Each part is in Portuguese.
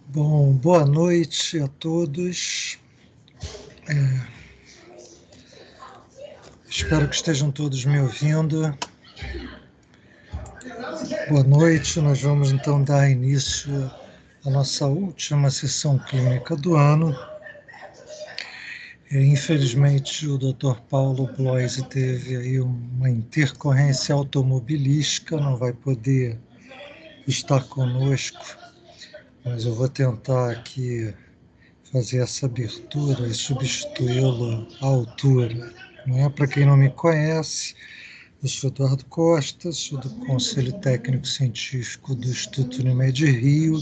Bom, boa noite a todos. Espero que estejam todos me ouvindo. Boa noite, nós vamos então dar início à nossa última sessão clínica do ano. Infelizmente, o Dr. Paulo Bloise teve aí uma intercorrência automobilística, não vai poder estar conosco, mas eu vou tentar aqui fazer essa abertura e substituí-lo à altura. Para quem não me conhece, eu sou Eduardo Costa, sou do Conselho Técnico Científico do Instituto Unimed Rio,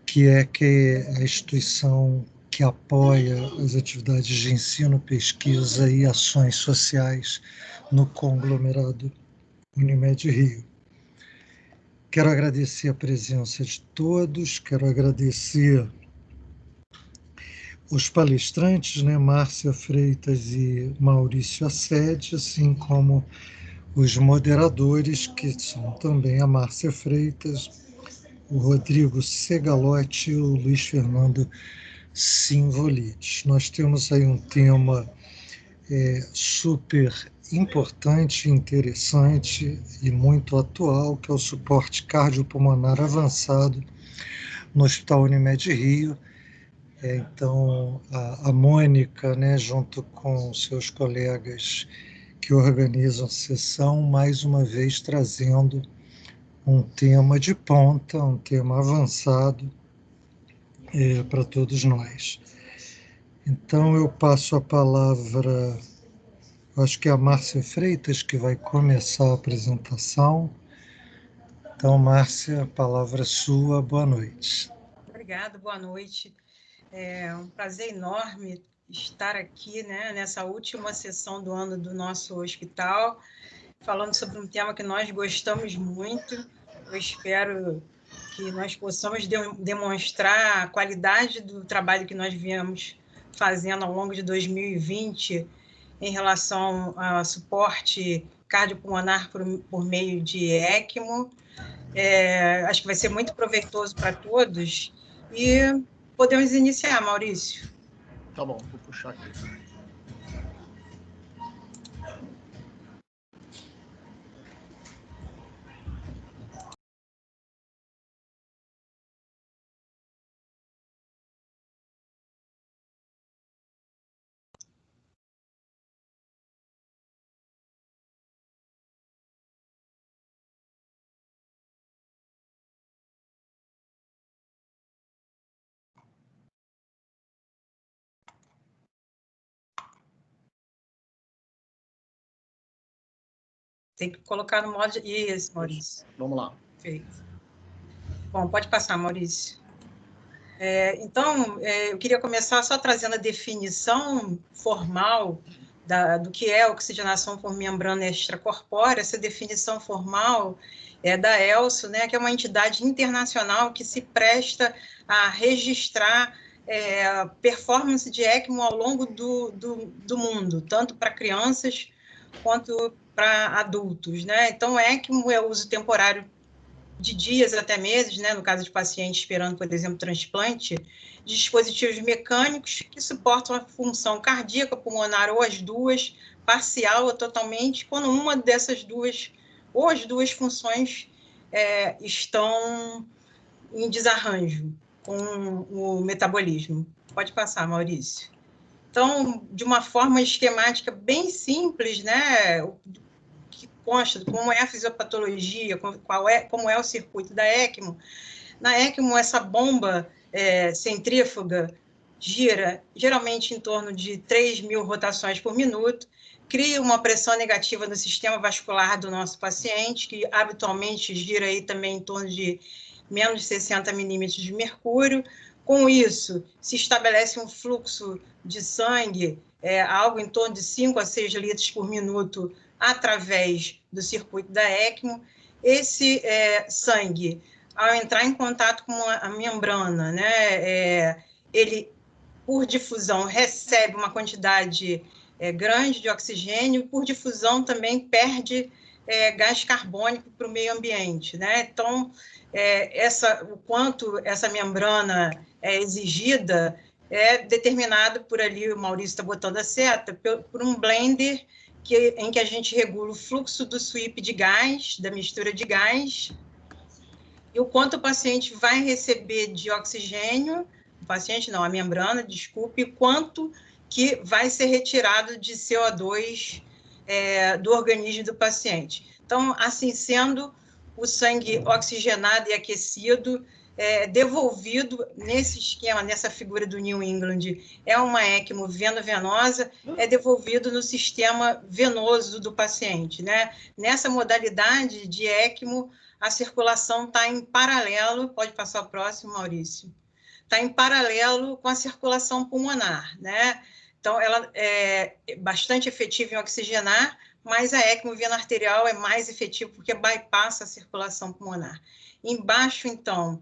que é a instituição que apoia as atividades de ensino, pesquisa e ações sociais no conglomerado Unimed Rio. Quero agradecer a presença de todos, quero agradecer os palestrantes, Márcia Freitas e Maurício Assede, assim como os moderadores, que são também a Márcia Freitas, o Rodrigo Segalotti e o Luiz Fernando Simvolides. Nós temos aí um tema super importante, interessante e muito atual, que é o suporte cardiopulmonar avançado no Hospital Unimed Rio. Então, a Mônica, junto com seus colegas que organizam a sessão, mais uma vez trazendo um tema de ponta, um tema avançado para todos nós. Então, eu passo a palavra, acho que é a Márcia Freitas que vai começar a apresentação. Então, Márcia, a palavra é sua, boa noite. Obrigada, boa noite. É um prazer enorme estar aqui, nessa última sessão do ano do nosso hospital, falando sobre um tema que nós gostamos muito. Eu espero que nós possamos demonstrar a qualidade do trabalho que nós viemos fazendo ao longo de 2020 em relação ao suporte cardiopulmonar por meio de ECMO. Acho que vai ser muito proveitoso para todos e podemos iniciar, Maurício. Tá bom, vou puxar aqui. Tem que colocar no modo de... Isso, Maurício. Vamos lá. Perfeito. Bom, pode passar, Maurício. Então, eu queria começar só trazendo a definição formal do que é oxigenação por membrana extracorpórea. Essa definição formal é da ELSO, que é uma entidade internacional que se presta a registrar performance de ECMO ao longo do mundo, tanto para crianças quanto para adultos. Então, ECMO é o uso temporário de dias até meses, no caso de pacientes esperando, por exemplo, transplante, de dispositivos mecânicos que suportam a função cardíaca, pulmonar ou as duas, parcial ou totalmente, quando uma dessas duas ou as duas funções estão em desarranjo com o metabolismo. Pode passar, Maurício. Então, de uma forma esquemática bem simples, que consta de como é a fisiopatologia, como é o circuito da ECMO. Na ECMO, essa bomba centrífuga gira geralmente em torno de 3.000 rotações por minuto, cria uma pressão negativa no sistema vascular do nosso paciente, que habitualmente gira aí também em torno de menos de 60 milímetros de mercúrio. Com isso, se estabelece um fluxo de sangue, algo em torno de 5 a 6 litros por minuto, através do circuito da ECMO. Esse sangue, ao entrar em contato com a membrana, ele, por difusão, recebe uma quantidade grande de oxigênio, e por difusão também perde gás carbônico para o meio ambiente, né? Então, o quanto essa membrana é exigida é determinado por ali, o Maurício está botando a seta, por um blender em que a gente regula o fluxo do sweep de gás, da mistura de gás, e o quanto o paciente vai receber de oxigênio, a membrana, desculpe, e quanto que vai ser retirado de CO2 do organismo do paciente. Então, assim sendo, o sangue oxigenado e aquecido devolvido nesse esquema, nessa figura do New England, é uma ECMO veno-venosa, é devolvido no sistema venoso do paciente, né? Nessa modalidade de ECMO, a circulação está em paralelo, pode passar o próximo, Maurício, está em paralelo com a circulação pulmonar, né? Então, ela é bastante efetiva em oxigenar, mas a ECMO veno-arterial é mais efetiva porque bypassa a circulação pulmonar. Embaixo, então,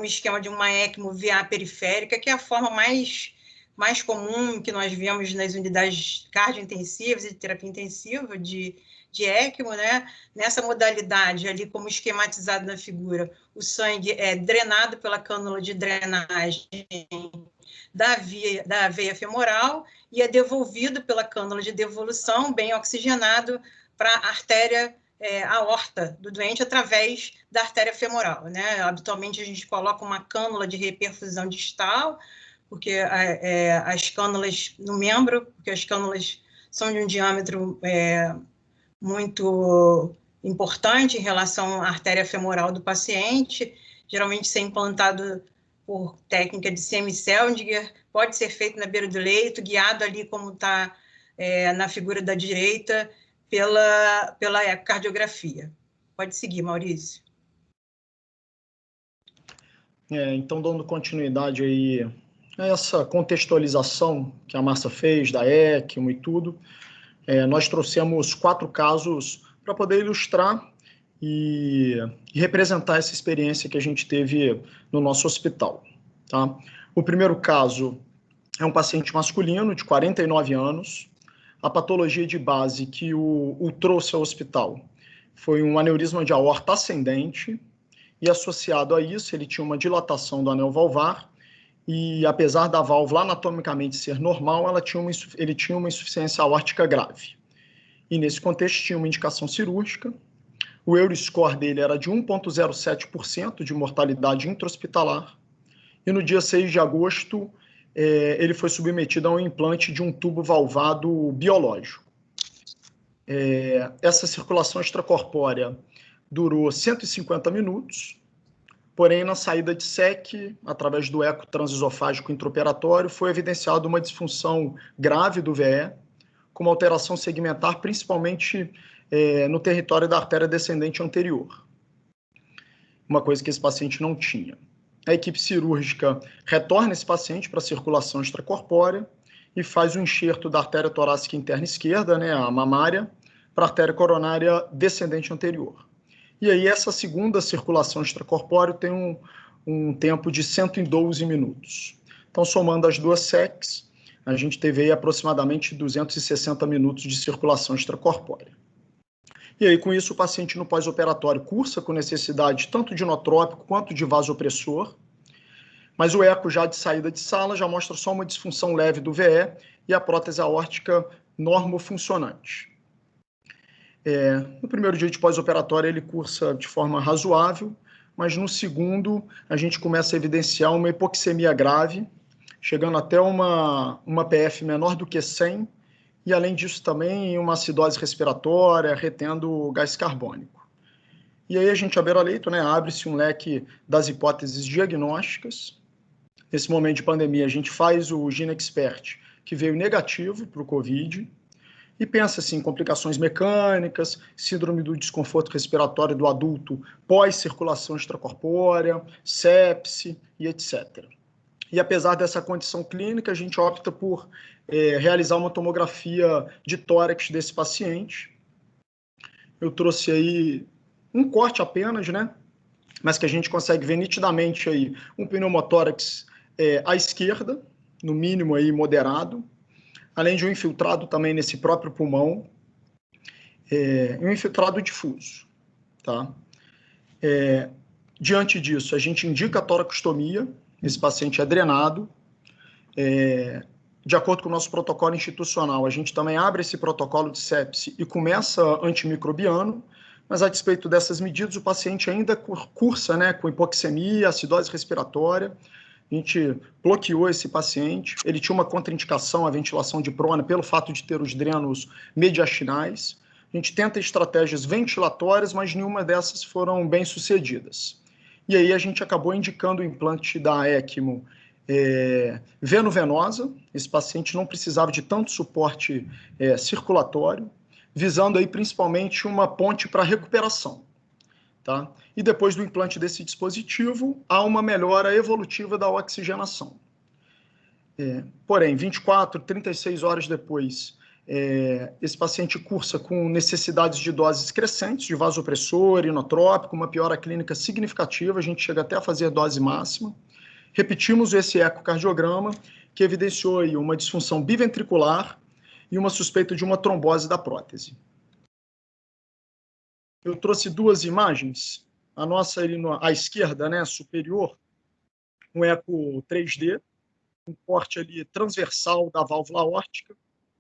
um esquema de uma ECMO VA periférica, que é a forma mais comum que nós vemos nas unidades cardiointensivas e de terapia intensiva de ECMO, né? Nessa modalidade, ali como esquematizado na figura, o sangue é drenado pela cânula de drenagem da veia femoral e é devolvido pela cânula de devolução, bem oxigenado, para a artéria aorta do doente através da artéria femoral, né? Habitualmente a gente coloca uma cânula de reperfusão distal, porque as cânulas no membro, porque as cânulas são de um diâmetro muito importante em relação à artéria femoral do paciente, geralmente ser implantado por técnica de Semi-Seldinger, pode ser feito na beira do leito, guiado ali como está na figura da direita, pela ecocardiografia. Pode seguir, Maurício. Então, dando continuidade aí a essa contextualização que a Márcia fez da ECMO e tudo, nós trouxemos 4 casos para poder ilustrar e representar essa experiência que a gente teve no nosso hospital. Tá? O primeiro caso é um paciente masculino de 49 anos. A patologia de base que o trouxe ao hospital foi um aneurisma de aorta ascendente e, associado a isso, ele tinha uma dilatação do anel valvar e, apesar da válvula anatomicamente ser normal, ele tinha uma insuficiência aórtica grave. E, nesse contexto, tinha uma indicação cirúrgica. O Euroscore dele era de 1,07% de mortalidade intra-hospitalar. E no dia 6 de agosto, ele foi submetido a um implante de um tubo valvado biológico. Essa circulação extracorpórea durou 150 minutos, porém, na saída de SEC, através do eco transesofágico intraoperatório, foi evidenciada uma disfunção grave do VE, com uma alteração segmentar, principalmente no território da artéria descendente anterior. Uma coisa que esse paciente não tinha. A equipe cirúrgica retorna esse paciente para a circulação extracorpórea e faz o enxerto da artéria torácica interna esquerda, né, a mamária, para a artéria coronária descendente anterior. E aí essa segunda circulação extracorpórea tem um tempo de 112 minutos. Então, somando as duas SECs, a gente teve aí aproximadamente 260 minutos de circulação extracorpórea. E aí, com isso, o paciente no pós-operatório cursa com necessidade tanto de inotrópico quanto de vasopressor, mas o eco já de saída de sala já mostra só uma disfunção leve do VE e a prótese aórtica normofuncionante. No primeiro dia de pós-operatório ele cursa de forma razoável, mas no segundo a gente começa a evidenciar uma hipoxemia grave, chegando até uma PF menor do que 100, e, além disso, também uma acidose respiratória, retendo gás carbônico. E aí a gente, à beira-leito, né, abre-se um leque das hipóteses diagnósticas. Nesse momento de pandemia, a gente faz o GeneXpert, que veio negativo para o COVID, e pensa assim, em complicações mecânicas, síndrome do desconforto respiratório do adulto pós-circulação extracorpórea, sepse e etc. E, apesar dessa condição clínica, a gente opta por realizar uma tomografia de tórax desse paciente. Eu trouxe aí um corte apenas, né? Mas que a gente consegue ver nitidamente aí um pneumotórax à esquerda, no mínimo aí moderado, além de um infiltrado também nesse próprio pulmão. e um infiltrado difuso. Tá? Diante disso, a gente indica a toracostomia, esse paciente é drenado. De acordo com o nosso protocolo institucional, a gente também abre esse protocolo de sepse e começa antimicrobiano, mas a despeito dessas medidas, o paciente ainda cursa, né, com hipoxemia, acidose respiratória. A gente bloqueou esse paciente, ele tinha uma contraindicação à ventilação de prona pelo fato de ter os drenos mediastinais. A gente tenta estratégias ventilatórias, mas nenhuma dessas foram bem sucedidas. E aí a gente acabou indicando o implante da ECMO venovenosa. Esse paciente não precisava de tanto suporte circulatório, visando aí principalmente uma ponte para recuperação. Tá? E depois do implante desse dispositivo, há uma melhora evolutiva da oxigenação. Porém, 24, 36 horas depois, esse paciente cursa com necessidades de doses crescentes de vasopressor, inotrópico, uma piora clínica significativa, a gente chega até a fazer dose máxima. Repetimos esse ecocardiograma, que evidenciou aí uma disfunção biventricular e uma suspeita de uma trombose da prótese. Eu trouxe duas imagens, a nossa ali à esquerda, né, superior, um eco 3D, um corte ali transversal da válvula aórtica.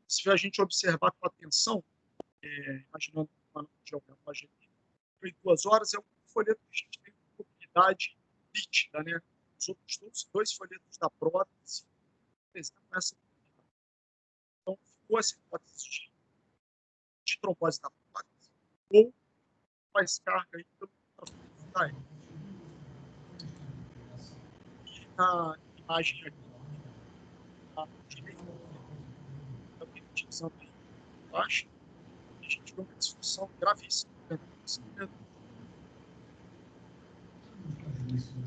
Se a gente observar com atenção, imaginando uma geografia em 2 horas, é um folheto que a gente tem uma mobilidade nítida, né? Os outros todos, 2 folhetos da prótese, apresentam essa. Então, ficou essa hipótese de trombose da prótese, ou faz carga aí pelo trabalho. E na imagem aqui, a direita, também utilizando embaixo, a gente vê uma disfunção gravíssima.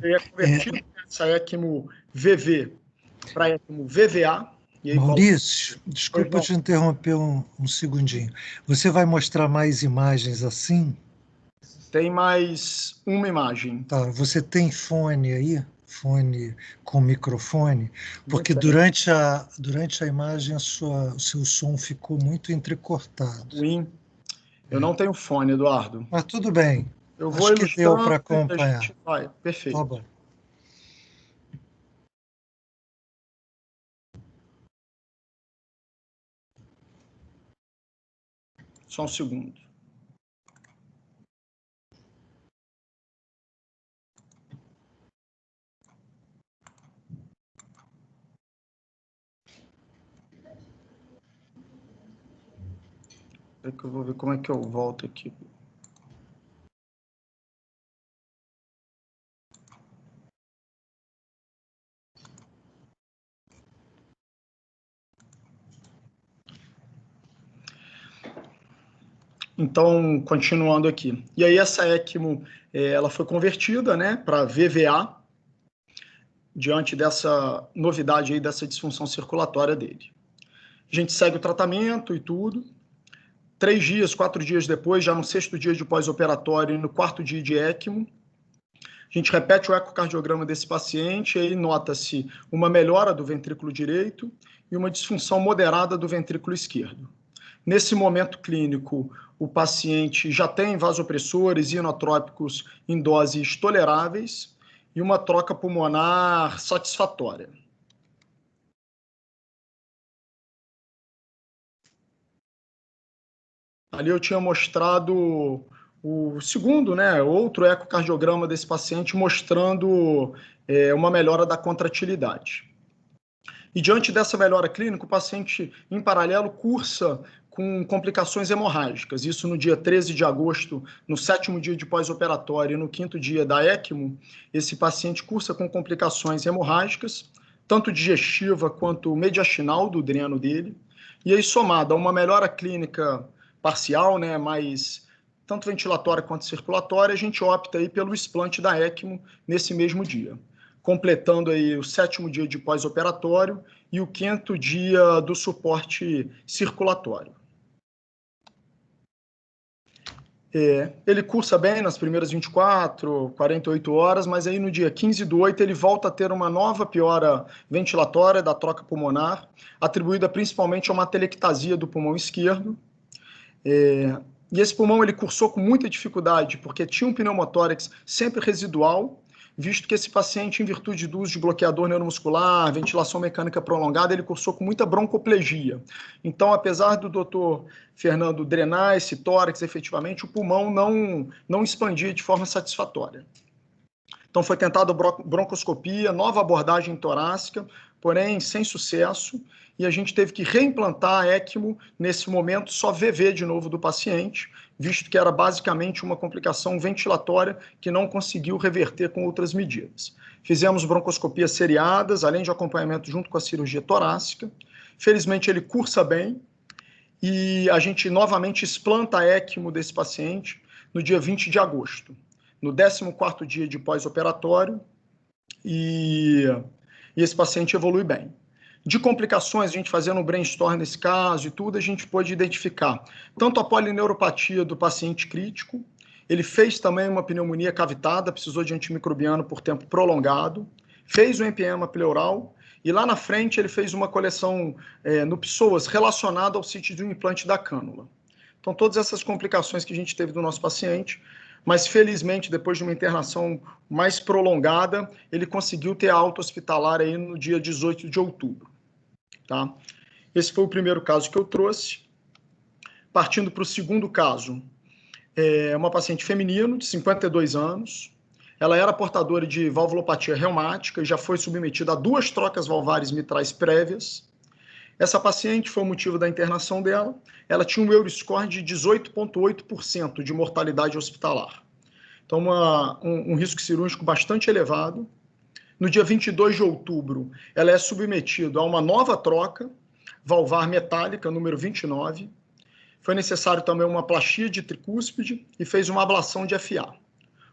É convertido essa ECMO VV para ECMO VVA. E aí, Maurício, desculpa te interromper um segundinho. Você vai mostrar mais imagens assim? Tem mais uma imagem. Tá, você tem fone aí? Fone com microfone? Porque durante a imagem o seu som ficou muito entrecortado. Ruim. Eu não tenho fone, Eduardo. Mas tudo bem. Eu vou Acho que deu para ilustrando e a acompanhar. gente vai. Perfeito. Tá bom. Só um segundo. É que eu vou ver como é que eu volto aqui. Então, continuando aqui. E aí essa ECMO, ela foi convertida, né, para VVA, diante dessa novidade aí, dessa disfunção circulatória dele. A gente segue o tratamento e tudo. 3 dias, 4 dias depois, já no 6º dia de pós-operatório e no 4º dia de ECMO, a gente repete o ecocardiograma desse paciente e aí nota-se uma melhora do ventrículo direito e uma disfunção moderada do ventrículo esquerdo. Nesse momento clínico, o paciente já tem vasopressores inotrópicos em doses toleráveis e uma troca pulmonar satisfatória. Ali eu tinha mostrado o segundo, né, outro ecocardiograma desse paciente mostrando uma melhora da contratilidade. E diante dessa melhora clínica, o paciente, em paralelo, cursa com complicações hemorrágicas. Isso no dia 13 de agosto, no 7º dia de pós-operatório e no 5º dia da ECMO, esse paciente cursa com complicações hemorrágicas, tanto digestiva quanto mediastinal do dreno dele. E aí, somada a uma melhora clínica parcial, né, mais tanto ventilatória quanto circulatória, a gente opta aí pelo explante da ECMO nesse mesmo dia, completando aí o 7º dia de pós-operatório e o 5º dia do suporte circulatório. Ele cursa bem nas primeiras 24, 48 horas, mas aí no dia 15/8 ele volta a ter uma nova piora ventilatória da troca pulmonar, atribuída principalmente a uma telectasia do pulmão esquerdo. E esse pulmão ele cursou com muita dificuldade, porque tinha um pneumotórax sempre residual, visto que esse paciente, em virtude do uso de bloqueador neuromuscular, ventilação mecânica prolongada, ele cursou com muita broncoplegia. Então, apesar do doutor Fernando drenar esse tórax, efetivamente, o pulmão não expandia de forma satisfatória. Então, foi tentada broncoscopia, nova abordagem torácica, porém sem sucesso, e a gente teve que reimplantar a ECMO, nesse momento só VV de novo do paciente, visto que era basicamente uma complicação ventilatória que não conseguiu reverter com outras medidas. Fizemos broncoscopias seriadas, além de acompanhamento junto com a cirurgia torácica. Felizmente ele cursa bem, e a gente novamente explanta a ECMO desse paciente no dia 20 de agosto, no 14º dia de pós-operatório, e esse paciente evolui bem. De complicações, a gente fazendo um brainstorm nesse caso e tudo, a gente pôde identificar tanto a polineuropatia do paciente crítico, ele fez também uma pneumonia cavitada, precisou de antimicrobiano por tempo prolongado, fez um empiema pleural, e lá na frente ele fez uma coleção no psoas relacionada ao sítio do implante da cânula. Então, todas essas complicações que a gente teve do nosso paciente, mas felizmente, depois de uma internação mais prolongada, ele conseguiu ter alta hospitalar aí no dia 18 de outubro. Tá? Esse foi o primeiro caso que eu trouxe. Partindo para o segundo caso, uma paciente feminina de 52 anos, ela era portadora de valvulopatia reumática e já foi submetida a 2 trocas valvares mitrais prévias. Essa paciente foi o motivo da internação dela. Ela tinha um Euroscore de 18,8% de mortalidade hospitalar. Então, um risco cirúrgico bastante elevado. No dia 22 de outubro, ela é submetida a uma nova troca valvar metálica, número 29. Foi necessário também uma plastia de tricúspide e fez uma ablação de FA.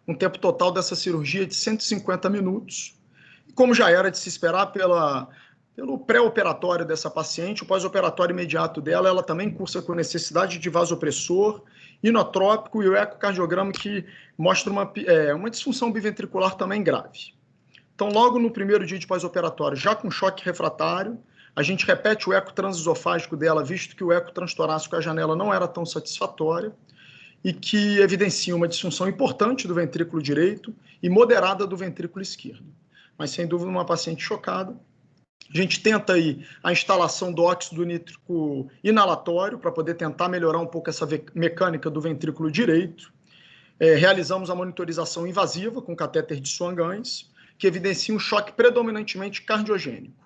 Um tempo total dessa cirurgia de 150 minutos. E como já era de se esperar pelo pré-operatório dessa paciente, o pós-operatório imediato dela, ela também cursa com necessidade de vasopressor, inotrópico e o ecocardiograma que mostra uma disfunção biventricular também grave. Então, logo no primeiro dia de pós-operatório, já com choque refratário, a gente repete o eco transesofágico dela, visto que o eco transtorácico, a janela não era tão satisfatória, e que evidencia uma disfunção importante do ventrículo direito e moderada do ventrículo esquerdo. Mas, sem dúvida, uma paciente chocada. A gente tenta aí a instalação do óxido nítrico inalatório para poder tentar melhorar um pouco essa mecânica do ventrículo direito. Realizamos a monitorização invasiva com catéter de Swan-Ganz, que evidencia um choque predominantemente cardiogênico.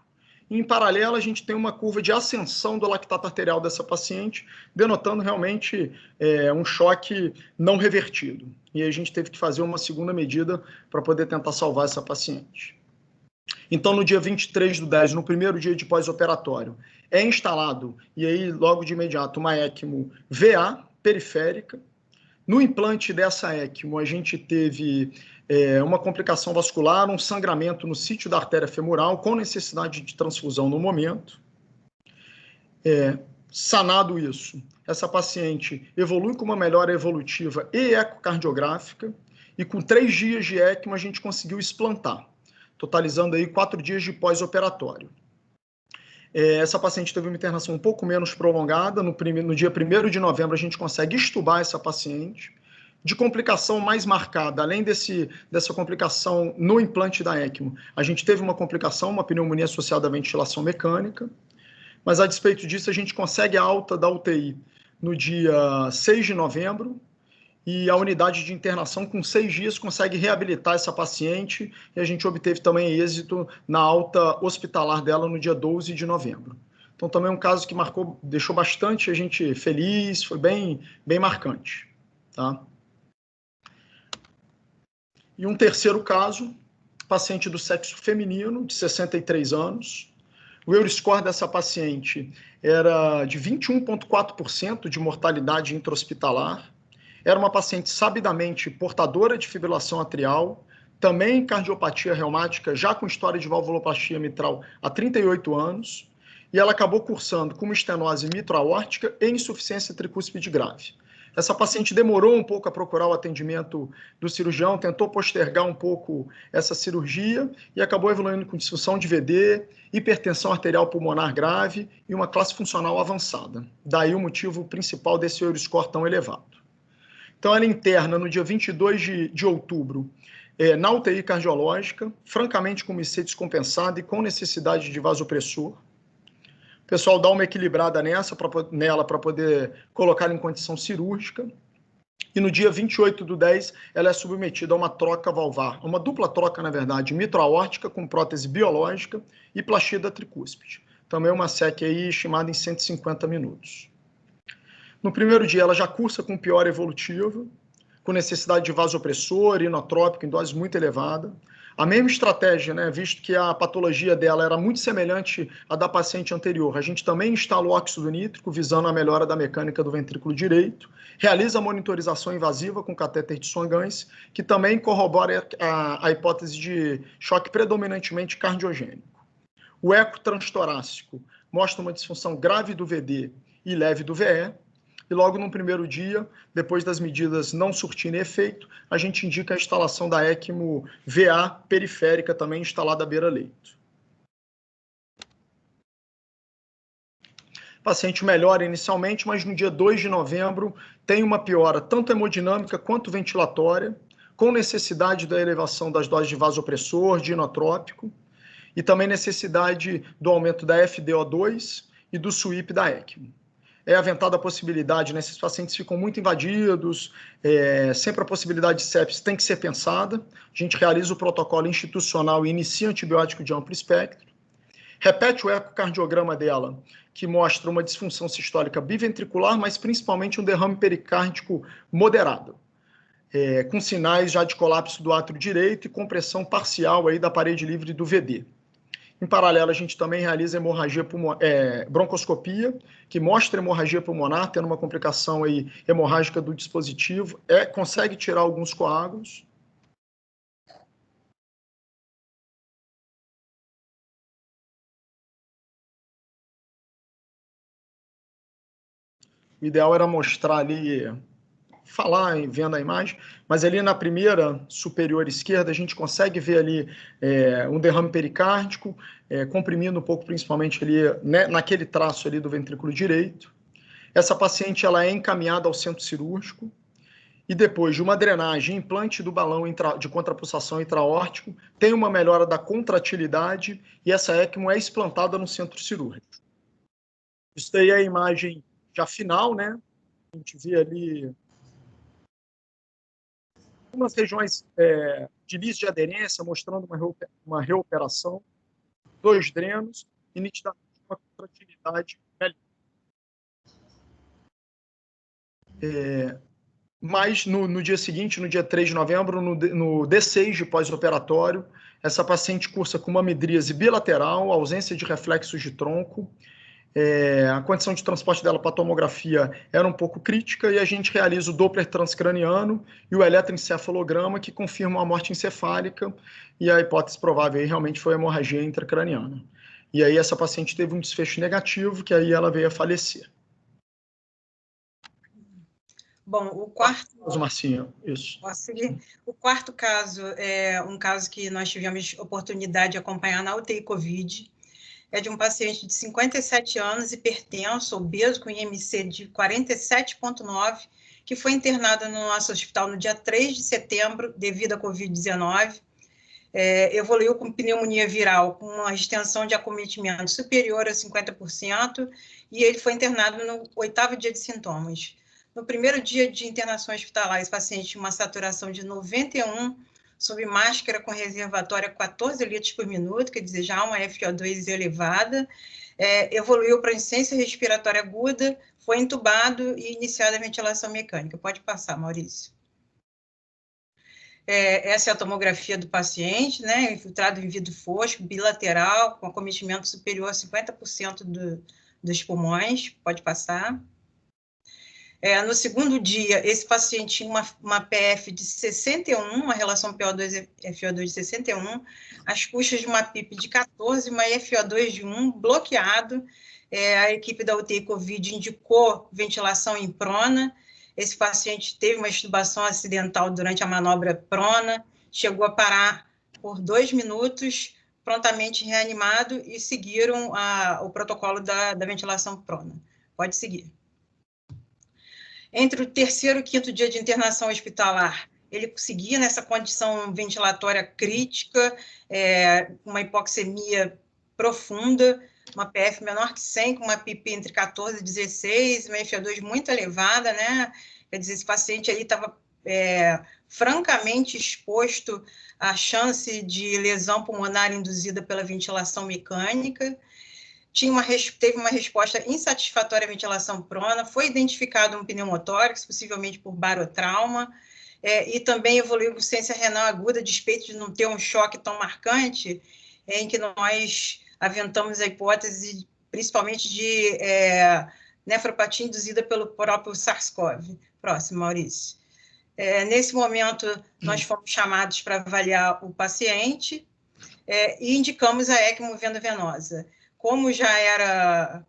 Em paralelo, a gente tem uma curva de ascensão do lactato arterial dessa paciente, denotando realmente um choque não revertido. E a gente teve que fazer uma segunda medida para poder tentar salvar essa paciente. Então, no dia 23/10, no primeiro dia de pós-operatório, é instalado, e aí logo de imediato, uma ECMO VA periférica. No implante dessa ECMO, a gente teve uma complicação vascular, um sangramento no sítio da artéria femoral, com necessidade de transfusão no momento. Sanado isso, essa paciente evolui com uma melhora evolutiva e ecocardiográfica, e com 3 dias de ECMO a gente conseguiu explantar, totalizando aí 4 dias de pós-operatório. Essa paciente teve uma internação um pouco menos prolongada. No dia 1º de novembro, a gente consegue extubar essa paciente. De complicação mais marcada, além dessa complicação no implante da ECMO, a gente teve uma complicação, uma pneumonia associada à ventilação mecânica, mas a despeito disso, a gente consegue a alta da UTI no dia 6 de novembro, e a unidade de internação, com 6 dias, consegue reabilitar essa paciente, e a gente obteve também êxito na alta hospitalar dela no dia 12 de novembro. Então, também um caso que deixou bastante a gente feliz, foi bem marcante. Tá? E um terceiro caso, paciente do sexo feminino, de 63 anos. O Euroscore dessa paciente era de 21,4% de mortalidade intra-hospitalar. Era uma paciente sabidamente portadora de fibrilação atrial, também cardiopatia reumática, já com história de valvuloplastia mitral há 38 anos, e ela acabou cursando com uma estenose mitro-aórtica e insuficiência tricúspide grave. Essa paciente demorou um pouco a procurar o atendimento do cirurgião, tentou postergar um pouco essa cirurgia e acabou evoluindo com disfunção de VD, hipertensão arterial pulmonar grave e uma classe funcional avançada. Daí o motivo principal desse Euroscore tão elevado. Então, ela interna no dia 22 de outubro, na UTI cardiológica, francamente com IC descompensada e com necessidade de vasopressor. O pessoal dá uma equilibrada nela para poder colocá-la em condição cirúrgica. E no dia 28/10, ela é submetida a uma troca valvar, uma dupla troca, na verdade, mitro-aórtica com prótese biológica e plastia da tricúspide. Também uma SEC aí estimada em 150 minutos. No primeiro dia, ela já cursa com piora evolutiva, com necessidade de vasopressor, inotrópico em dose muito elevada. A mesma estratégia, né, visto que a patologia dela era muito semelhante à da paciente anterior. A gente também instala o óxido nítrico, visando a melhora da mecânica do ventrículo direito, realiza a monitorização invasiva com catéter de Swan-Ganz, que também corrobora a hipótese de choque predominantemente cardiogênico. O eco transtorácico mostra uma disfunção grave do VD e leve do VE, e logo no primeiro dia, depois das medidas não surtirem efeito, a gente indica a instalação da ECMO VA periférica também instalada à beira-leito. O paciente melhora inicialmente, mas no dia 2 de novembro tem uma piora tanto hemodinâmica quanto ventilatória, com necessidade da elevação das doses de vasopressor, de inotrópico, e também necessidade do aumento da FDO2 e do SWIP da ECMO. É aventada a possibilidade, né, esses pacientes ficam muito invadidos, sempre a possibilidade de sepsis tem que ser pensada. A gente realiza o protocolo institucional e inicia antibiótico de amplo espectro. Repete o ecocardiograma dela, que mostra uma disfunção sistólica biventricular, mas principalmente um derrame pericárdico moderado, com sinais já de colapso do átrio direito e compressão parcial aí da parede livre do VD. Em paralelo, a gente também realiza broncoscopia, que mostra hemorragia pulmonar, tendo uma complicação aí hemorrágica do dispositivo, consegue tirar alguns coágulos. O ideal era mostrar ali, falar vendo a imagem, mas ali na primeira superior esquerda a gente consegue ver ali um derrame pericárdico, comprimindo um pouco principalmente ali, né, naquele traço ali do ventrículo direito. Essa paciente ela é encaminhada ao centro cirúrgico e depois de uma drenagem, implante do balão de contrapulsação intraórtico, tem uma melhora da contratilidade e essa ECMO é explantada no centro cirúrgico. Isso daí é a imagem já final, né? A gente vê ali algumas regiões de lise de aderência, mostrando uma reoperação, 2 drenos e nitidamente uma contratilidade melhor. Mas no dia seguinte, no dia 3 de novembro, no D6 de pós-operatório, essa paciente cursa com uma midríase bilateral, ausência de reflexos de tronco, a condição de transporte dela para a tomografia era um pouco crítica e a gente realiza o Doppler transcraniano e o eletroencefalograma que confirmam a morte encefálica e a hipótese provável aí realmente foi a hemorragia intracraniana. E aí essa paciente teve um desfecho negativo, que aí ela veio a falecer. Bom, o quarto... Marcinha, isso. Posso seguir? O quarto caso é um caso que nós tivemos oportunidade de acompanhar na UTI Covid. É de um paciente de 57 anos, hipertenso, obeso, com IMC de 47,9, que foi internado no nosso hospital no dia 3 de setembro, devido à Covid-19. Evoluiu com pneumonia viral, com uma extensão de acometimento superior a 50%, e ele foi internado no 8º dia de sintomas. No primeiro dia de internação hospitalar, esse paciente tinha uma saturação de 91, sob máscara com reservatória 14 litros por minuto, quer dizer, já uma FO2 elevada, evoluiu para insuficiência respiratória aguda, foi entubado e iniciada a ventilação mecânica. Pode passar, Maurício. Essa é a tomografia do paciente, né, infiltrado em vidro fosco, bilateral, com acometimento superior a 50% dos pulmões. Pode passar. No segundo dia, esse paciente tinha uma PF de 61, uma relação PO2-FO2 de 61, as custas de uma PIP de 14, uma FO2 de 1, bloqueado. A equipe da UTI Covid indicou ventilação em prona. Esse paciente teve uma extubação acidental durante a manobra prona, chegou a parar por 2 minutos, prontamente reanimado, e seguiram o protocolo da ventilação prona. Pode seguir. Entre o terceiro e quinto dia de internação hospitalar, ele seguia nessa condição ventilatória crítica, uma hipoxemia profunda, uma PF menor que 100, com uma PIP entre 14 e 16, uma FO2 muito elevada, né? Quer dizer, esse paciente aí estava francamente exposto à chance de lesão pulmonar induzida pela ventilação mecânica. Teve uma resposta insatisfatória à ventilação prona, foi identificado um pneumotórax, possivelmente por barotrauma, e também evoluiu com insuficiência renal aguda, a despeito de não ter um choque tão marcante, em que nós aventamos a hipótese, principalmente de nefropatia induzida pelo próprio SARS-CoV. Próximo, Maurício. Nesse momento, nós fomos chamados para avaliar o paciente e indicamos a ECMO veno-venosa. Como já era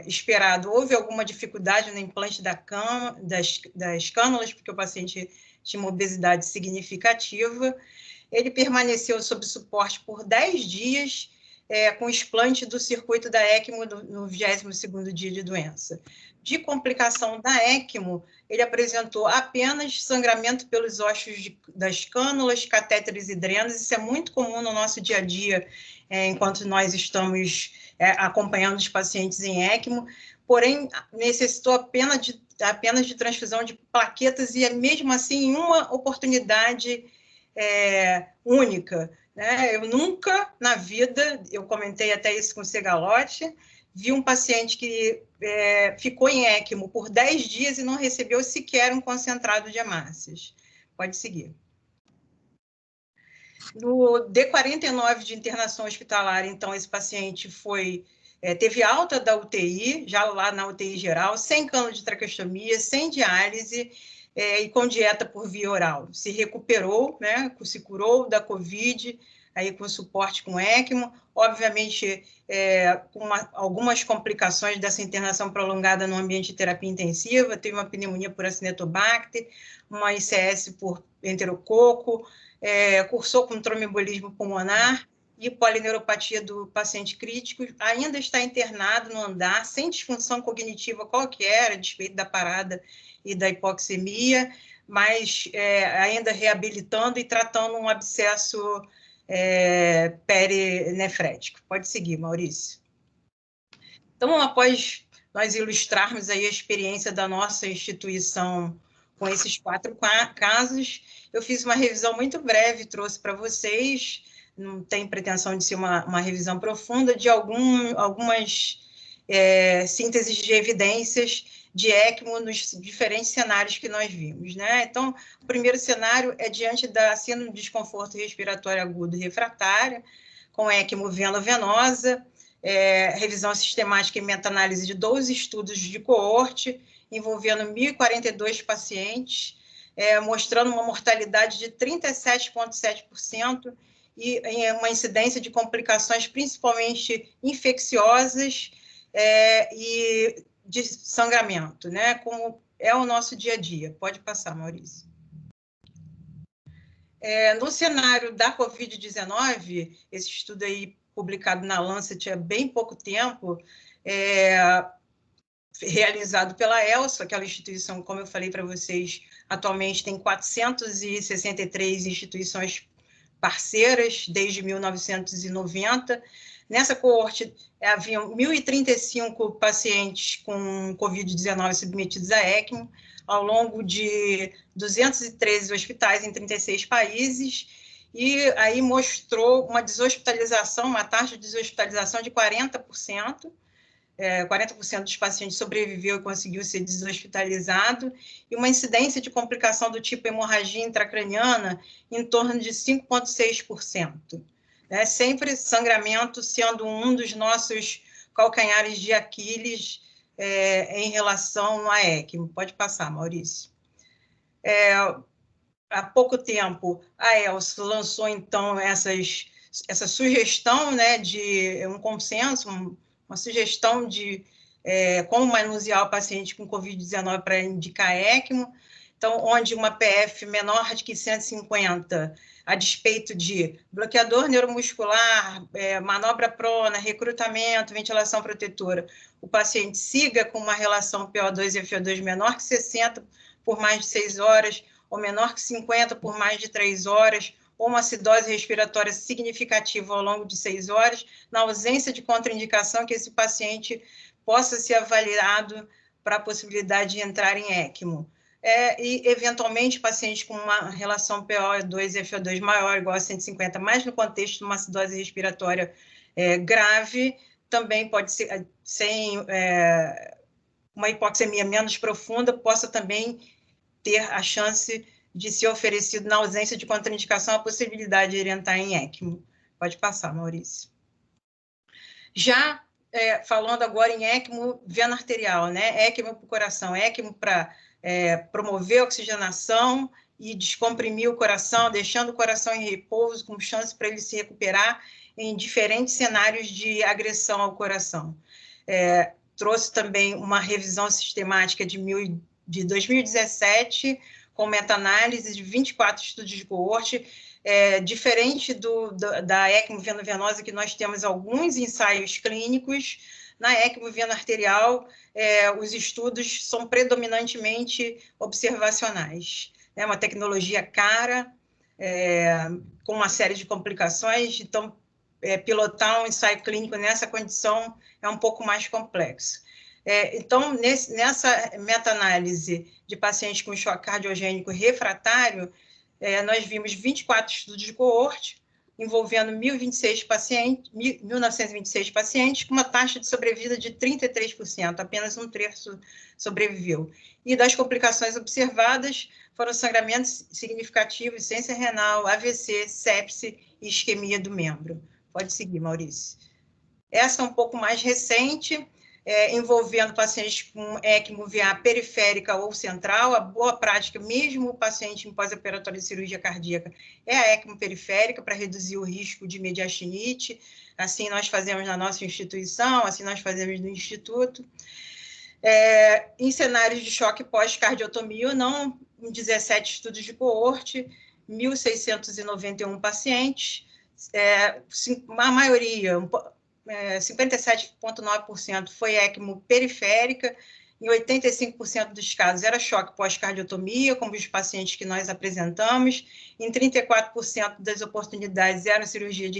esperado, houve alguma dificuldade no implante das cânulas, porque o paciente tinha uma obesidade significativa. Ele permaneceu sob suporte por 10 dias, com explante do circuito da ECMO no 22º dia de doença. De complicação da ECMO, ele apresentou apenas sangramento pelos ossos das cânulas, catéteres e drenos. Isso é muito comum no nosso dia a dia, enquanto nós estamos acompanhando os pacientes em ECMO, porém, necessitou apenas de transfusão de plaquetas e, mesmo assim, em uma oportunidade única. Né? Eu nunca, na vida, eu comentei até isso com o Segalotti, vi um paciente que ficou em ECMO por 10 dias e não recebeu sequer um concentrado de hemácias. Pode seguir. No D49 de internação hospitalar, então, esse paciente teve alta da UTI, já lá na UTI geral, sem cano de traqueostomia, sem diálise e com dieta por via oral. Se recuperou, né, se curou da COVID, aí com suporte com ECMO, obviamente com algumas complicações dessa internação prolongada no ambiente de terapia intensiva, teve uma pneumonia por Acinetobacter, uma ICS por enterococo, cursou com tromboembolismo pulmonar e polineuropatia do paciente crítico, ainda está internado no andar, sem disfunção cognitiva qualquer, a despeito da parada e da hipoxemia, mas ainda reabilitando e tratando um abscesso perinefrético. Pode seguir, Maurício. Então, após nós ilustrarmos aí a experiência da nossa instituição com esses 4 casos, eu fiz uma revisão muito breve, trouxe para vocês, não tem pretensão de ser uma revisão profunda, de algumas sínteses de evidências de ECMO nos diferentes cenários que nós vimos. Né? Então, o primeiro cenário é diante da síndrome de desconforto respiratório agudo refratária, com ECMO veno-venosa, revisão sistemática e meta-análise de 12 estudos de coorte, envolvendo 1.042 pacientes, mostrando uma mortalidade de 37,7% e uma incidência de complicações principalmente infecciosas e de sangramento, né? Como é o nosso dia a dia. Pode passar, Maurício. No cenário da Covid-19, esse estudo aí publicado na Lancet há bem pouco tempo, realizado pela ELSA, aquela instituição, como eu falei para vocês, atualmente tem 463 instituições parceiras desde 1990. Nessa coorte, haviam 1.035 pacientes com Covid-19 submetidos a ECMO, ao longo de 213 hospitais em 36 países, e aí mostrou uma deshospitalização, uma taxa de deshospitalização de 40%. 40% dos pacientes sobreviveu e conseguiu ser deshospitalizado, e uma incidência de complicação do tipo hemorragia intracraniana em torno de 5,6%. Sempre sangramento sendo um dos nossos calcanhares de Aquiles em relação à ECMO. Pode passar, Maurício. Há pouco tempo, a ELSA lançou, então, essa sugestão, né, de um consenso, uma sugestão de como manusear o paciente com Covid-19 para indicar ECMO. então, onde uma PF menor de que 150, a despeito de bloqueador neuromuscular, manobra prona, recrutamento, ventilação protetora, o paciente siga com uma relação PO2 e FO2 menor que 60 por mais de 6 horas, ou menor que 50 por mais de 3 horas, ou uma acidose respiratória significativa ao longo de 6 horas, na ausência de contraindicação, que esse paciente possa ser avaliado para a possibilidade de entrar em ECMO. E, eventualmente, pacientes com uma relação PO2 e FO2 maior, igual a 150, mas no contexto de uma acidose respiratória grave, também pode ser, sem uma hipoxemia menos profunda, possa também ter a chance de ser oferecido, na ausência de contraindicação, a possibilidade de orientar em ECMO. Pode passar, Maurício. Já falando agora em ECMO vena arterial, né? ECMO para o coração, ECMO para promover a oxigenação e descomprimir o coração, deixando o coração em repouso, com chance para ele se recuperar em diferentes cenários de agressão ao coração. Trouxe também uma revisão sistemática de 2017, com meta-análise de 24 estudos de coorte, diferente da ECMO veno-venosa, que nós temos alguns ensaios clínicos. Na ECMO vena arterial, os estudos são predominantemente observacionais. É uma tecnologia cara, com uma série de complicações, então, pilotar um ensaio clínico nessa condição é um pouco mais complexo. Então, nessa meta-análise de pacientes com choque cardiogênico refratário, nós vimos 24 estudos de coorte, envolvendo 1.926 pacientes, com uma taxa de sobrevida de 33%, apenas um terço sobreviveu. E das complicações observadas foram sangramentos significativos, insuficiência renal, AVC, sepse e isquemia do membro. Pode seguir, Maurício. Essa é um pouco mais recente, envolvendo pacientes com ECMO VA periférica ou central. A boa prática, mesmo o paciente em pós-operatório de cirurgia cardíaca, é a ECMO periférica, para reduzir o risco de mediastinite. Assim nós fazemos na nossa instituição, assim nós fazemos no instituto. Em cenários de choque pós-cardiotomia ou não, em 17 estudos de coorte, 1.691 pacientes, a maioria, 57,9% foi ECMO periférica, em 85% dos casos era choque pós-cardiotomia, como os pacientes que nós apresentamos, em 34% das oportunidades era cirurgia de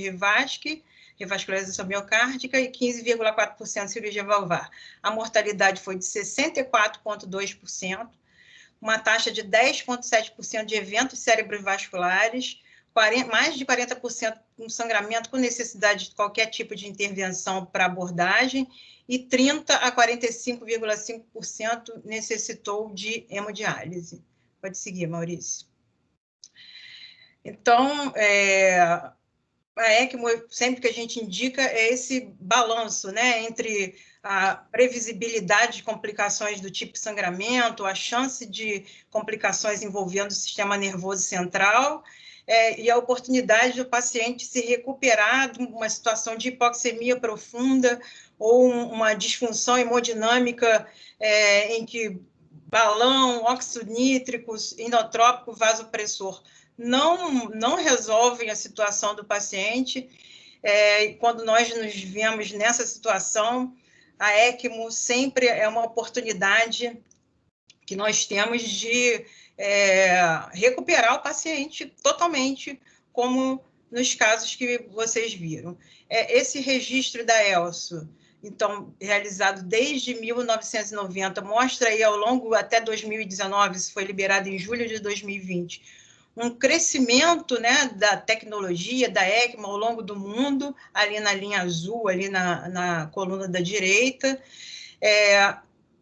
revascularização miocárdica, e 15,4% cirurgia valvar. A mortalidade foi de 64,2%, uma taxa de 10,7% de eventos cerebrovasculares, mais de 40% com sangramento com necessidade de qualquer tipo de intervenção para abordagem, e 30% a 45,5% necessitou de hemodiálise. Pode seguir, Maurício. Então, a ECMO, sempre que a gente indica, é esse balanço, né, entre a previsibilidade de complicações do tipo sangramento, a chance de complicações envolvendo o sistema nervoso central, e a oportunidade do paciente se recuperar de uma situação de hipoxemia profunda ou uma disfunção hemodinâmica em que balão, óxido nítrico, inotrópico, vasopressor não resolvem a situação do paciente. Quando nós nos vemos nessa situação, a ECMO sempre é uma oportunidade que nós temos de recuperar o paciente totalmente, como nos casos que vocês viram. Esse registro da ELSO, então, realizado desde 1990, mostra aí ao longo até 2019, isso foi liberado em julho de 2020, um crescimento, né, da tecnologia, da ECMO ao longo do mundo, ali na linha azul, ali na coluna da direita,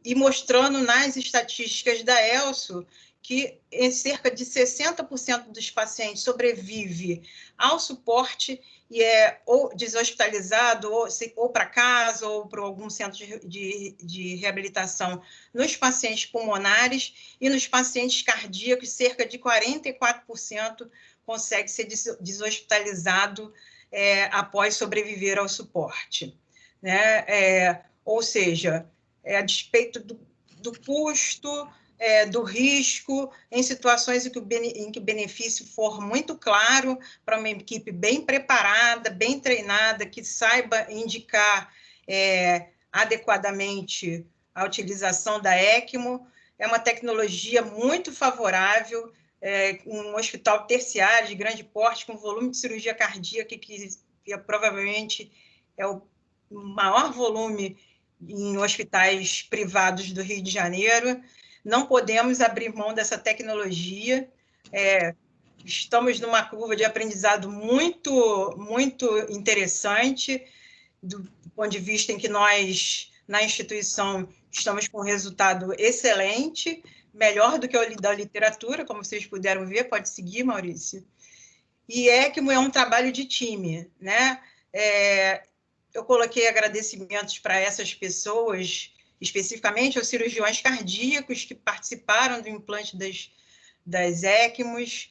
e mostrando nas estatísticas da ELSO que cerca de 60% dos pacientes sobrevive ao suporte e ou deshospitalizado, ou para casa, ou para algum centro de reabilitação nos pacientes pulmonares, e nos pacientes cardíacos, cerca de 44% consegue ser deshospitalizado após sobreviver ao suporte, né? Ou seja, a despeito do custo, do risco, em situações em que o benefício for muito claro para uma equipe bem preparada, bem treinada, que saiba indicar adequadamente a utilização da ECMO. É uma tecnologia muito favorável, um hospital terciário de grande porte, com volume de cirurgia cardíaca, que provavelmente é o maior volume em hospitais privados do Rio de Janeiro. Não podemos abrir mão dessa tecnologia. Estamos numa curva de aprendizado muito, muito interessante, do ponto de vista em que nós, na instituição, estamos com um resultado excelente, melhor do que o da literatura, como vocês puderam ver. Pode seguir, Maurício. E ECMO é um trabalho de time, né? Eu coloquei agradecimentos para essas pessoas, especificamente aos cirurgiões cardíacos que participaram do implante das ECMOs,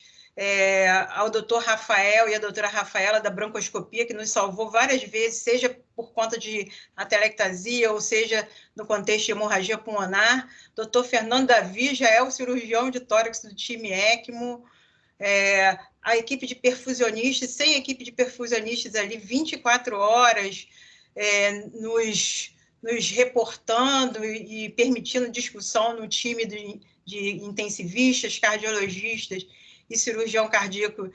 ao doutor Rafael e à doutora Rafaela da broncoscopia, que nos salvou várias vezes, seja por conta de atelectasia, ou seja, no contexto de hemorragia pulmonar. Doutor Fernando Davi já é o cirurgião de tórax do time ECMO. A equipe de perfusionistas, sem equipe de perfusionistas ali 24 horas, nos reportando e permitindo discussão no time de intensivistas, cardiologistas e cirurgião cardíaco.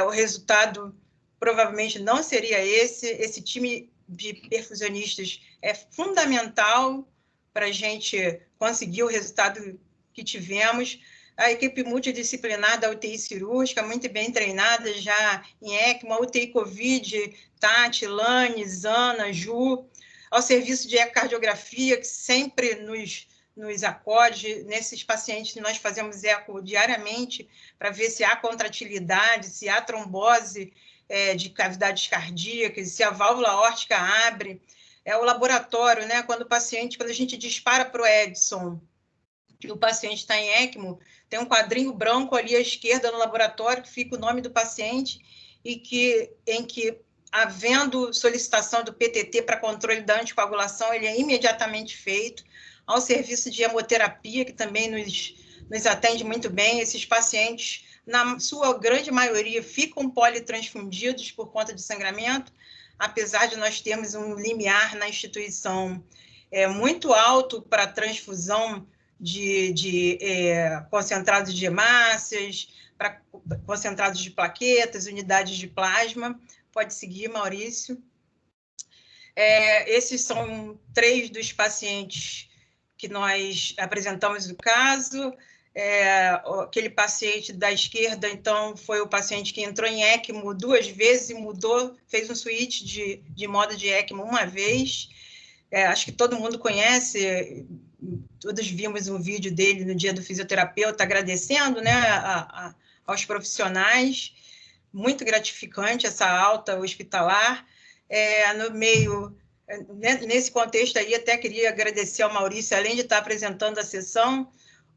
O resultado provavelmente não seria esse. Esse time de perfusionistas é fundamental para a gente conseguir o resultado que tivemos. A equipe multidisciplinar da UTI cirúrgica, muito bem treinada já em ECMO, a UTI Covid, Tati, Lani, Zana, Ju, ao serviço de ecocardiografia, que sempre nos acode. Nesses pacientes, nós fazemos eco diariamente para ver se há contratilidade, se há trombose de cavidades cardíacas, se a válvula aórtica abre. O laboratório, né? Quando a gente dispara para o Edson, e o paciente está em ECMO, tem um quadrinho branco ali à esquerda no laboratório, que fica o nome do paciente, em que, havendo solicitação do PTT para controle da anticoagulação, ele é imediatamente feito. Ao serviço de hemoterapia, que também nos atende muito bem. Esses pacientes, na sua grande maioria, ficam politransfundidos por conta de sangramento, apesar de nós termos um limiar na instituição muito alto para transfusão de concentrados de hemácias, para concentrados de plaquetas, unidades de plasma. Pode seguir, Maurício. Esses são 3 dos pacientes que nós apresentamos no caso. Aquele paciente da esquerda, então, foi o paciente que entrou em ECMO 2 vezes e fez um switch de modo de ECMO uma vez. Acho que todo mundo conhece, todos vimos um vídeo dele no dia do fisioterapeuta, agradecendo, né, aos profissionais. Muito gratificante essa alta hospitalar. No meio, nesse contexto aí, até queria agradecer ao Maurício, além de estar apresentando a sessão,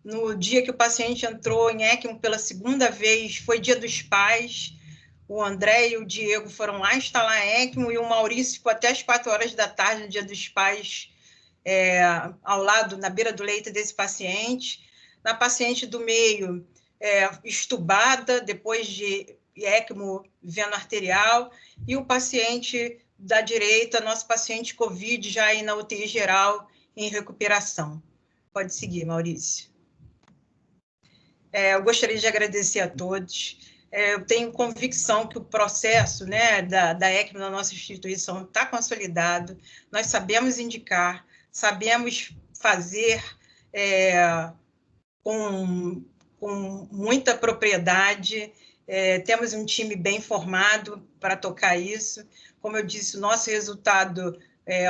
no dia que o paciente entrou em ECMO pela 2ª vez, foi Dia dos Pais. O André e o Diego foram lá instalar a ECMO, e o Maurício ficou até as 4 horas da tarde, no Dia dos Pais, ao lado, na beira do leito desse paciente. Na paciente do meio, estubada, depois de ECMO veno arterial, e o paciente da direita, nosso paciente COVID, já aí na UTI geral, em recuperação. Pode seguir, Maurício. Eu gostaria de agradecer a todos. Eu tenho convicção que o processo, né, da ECMO na nossa instituição está consolidado. Nós sabemos indicar, sabemos fazer com muita propriedade. Temos um time bem formado para tocar isso. Como eu disse, o nosso resultado,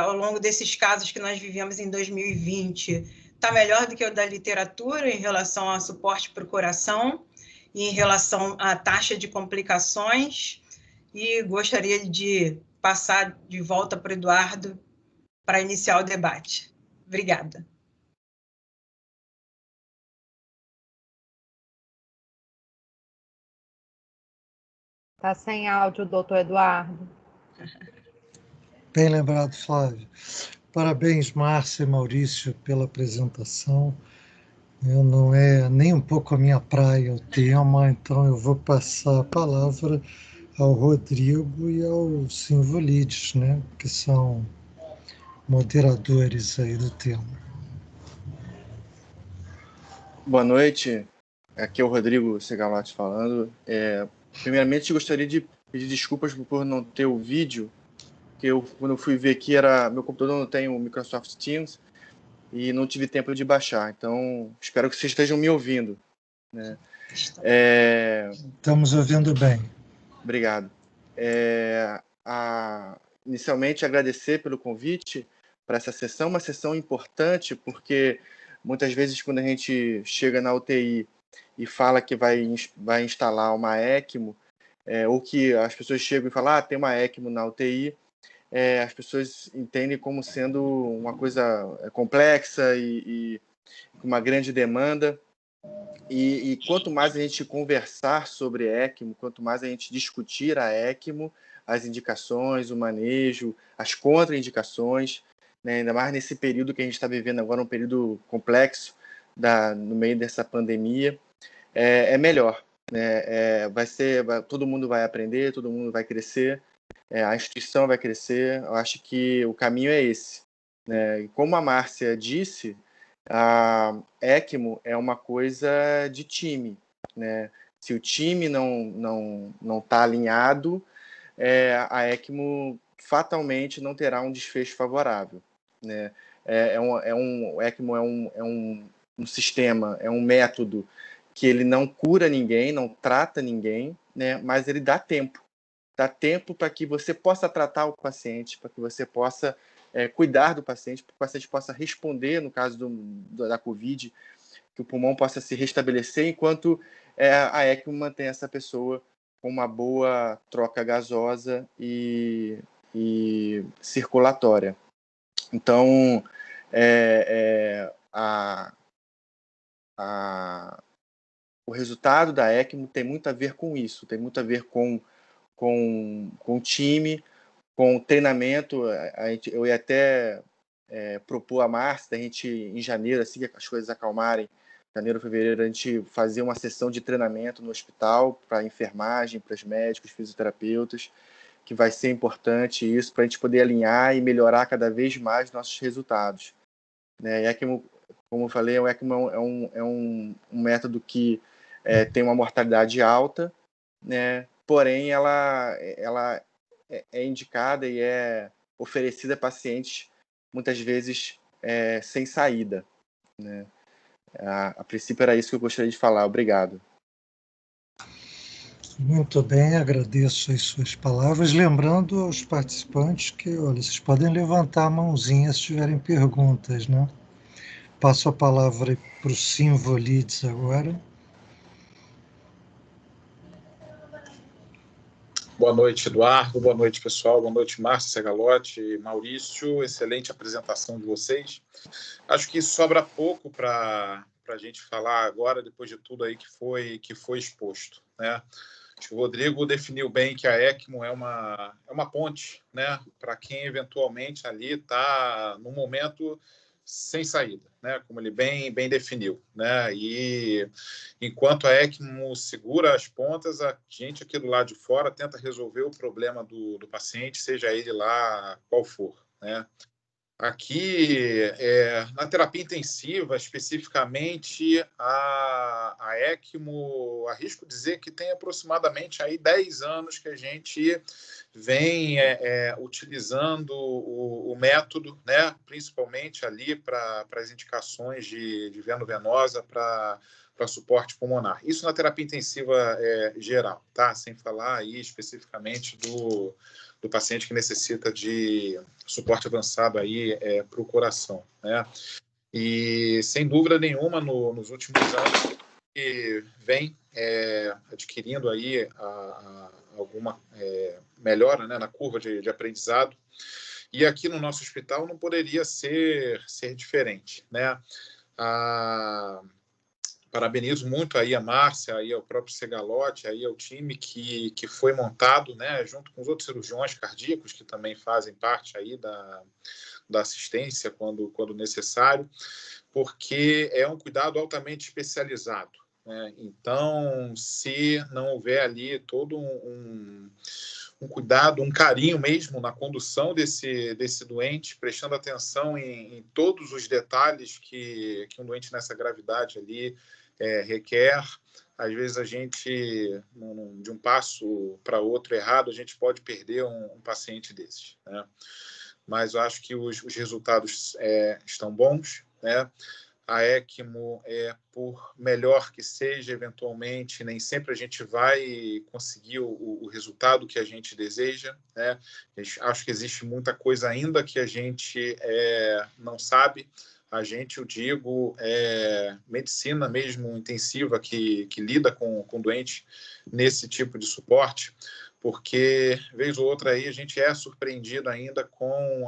ao longo desses casos que nós vivemos em 2020, está melhor do que o da literatura em relação ao suporte para o coração e em relação à taxa de complicações. E gostaria de passar de volta para o Eduardo para iniciar o debate. Obrigada. Está sem áudio, doutor Eduardo. Bem lembrado, Flávio. Parabéns, Márcia e Maurício, pela apresentação. Não é nem um pouco a minha praia o tema, então eu vou passar a palavra ao Rodrigo e ao Simvolides, né, que são moderadores aí do tema. Boa noite, aqui é o Rodrigo Segalotti falando. Primeiramente, gostaria de pedir desculpas por não ter o vídeo, porque quando eu fui ver aqui, meu computador não tem o Microsoft Teams e não tive tempo de baixar, então espero que vocês estejam me ouvindo, né? Estamos ouvindo bem. Obrigado. Inicialmente, agradecer pelo convite para essa sessão, uma sessão importante, porque muitas vezes quando a gente chega na UTI e fala que vai instalar uma ECMO, ou que as pessoas chegam e falam, tem uma ECMO na UTI, as pessoas entendem como sendo uma coisa complexa e com uma grande demanda. E quanto mais a gente conversar sobre ECMO, quanto mais a gente discutir a ECMO, as indicações, o manejo, as contraindicações, né, ainda mais nesse período que a gente está vivendo agora, um período complexo no meio dessa pandemia, é melhor. Né? Todo mundo vai aprender, todo mundo vai crescer, a instituição vai crescer. Eu acho que o caminho é esse. Né? E como a Márcia disse, a ECMO é uma coisa de time, né? Se o time não está alinhado, a ECMO fatalmente não terá um desfecho favorável, né? O ECMO é um sistema, é um método que ele não cura ninguém, não trata ninguém, né? Mas ele dá tempo para que você possa tratar o paciente, para que você possa cuidar do paciente, para que o paciente possa responder, no caso da COVID, que o pulmão possa se restabelecer, enquanto a ECMO mantém essa pessoa com uma boa troca gasosa e circulatória. Então, o resultado da ECMO tem muito a ver com isso, tem muito a ver com o time, com o treinamento. Eu ia até propor a Márcia, a gente, em janeiro, assim que as coisas acalmarem, janeiro, fevereiro, a gente fazer uma sessão de treinamento no hospital para enfermagem, para os médicos, fisioterapeutas, que vai ser importante isso para a gente poder alinhar e melhorar cada vez mais nossos resultados. Né? E a ECMO, como eu falei, o ECMO é um método que tem uma mortalidade alta, né? Porém, ela é indicada e é oferecida a pacientes, muitas vezes, sem saída. Né? A princípio era isso que eu gostaria de falar. Obrigado. Muito bem, agradeço as suas palavras. Lembrando aos participantes que, olha, vocês podem levantar a mãozinha se tiverem perguntas, né? Passo a palavra para o Simvolides agora. Boa noite, Eduardo. Boa noite, pessoal. Boa noite, Márcia Segalotti, Maurício. Excelente apresentação de vocês. Acho que sobra pouco para a gente falar agora, depois de tudo aí que foi exposto, né? Acho que o Rodrigo definiu bem que a ECMO é uma ponte, né, para quem eventualmente ali está num momento sem saída, né, como ele bem definiu, né, e enquanto a ECMO segura as pontas, a gente aqui do lado de fora tenta resolver o problema do paciente, seja ele lá qual for, né. Aqui, na terapia intensiva, especificamente, a ECMO, arrisco dizer que tem aproximadamente aí 10 anos que a gente vem utilizando o método, né, principalmente ali para as indicações de veno-venosa para suporte pulmonar. Isso na terapia intensiva geral, tá? Sem falar aí especificamente do paciente que necessita de suporte avançado aí para o coração, né? E sem dúvida nenhuma nos últimos anos que vem adquirindo aí alguma melhora, né, na curva de aprendizado, e aqui no nosso hospital não poderia ser diferente, né? Parabenizo muito aí a Márcia, aí ao próprio Segalotti, aí ao time que foi montado, né, junto com os outros cirurgiões cardíacos que também fazem parte aí da assistência quando necessário, porque é um cuidado altamente especializado, né? Então, se não houver ali todo um cuidado, um carinho mesmo na condução desse doente, prestando atenção em todos os detalhes que um doente nessa gravidade ali requer. Às vezes a gente, de um passo para outro errado, a gente pode perder um paciente desses, né? Mas eu acho que os resultados estão bons, né? A ECMO, por melhor que seja, eventualmente, nem sempre a gente vai conseguir o resultado que a gente deseja, né? Acho que existe muita coisa ainda que a gente não sabe. A gente, eu digo, medicina mesmo intensiva que lida com doente nesse tipo de suporte, porque, vez ou outra, aí, a gente é surpreendido ainda com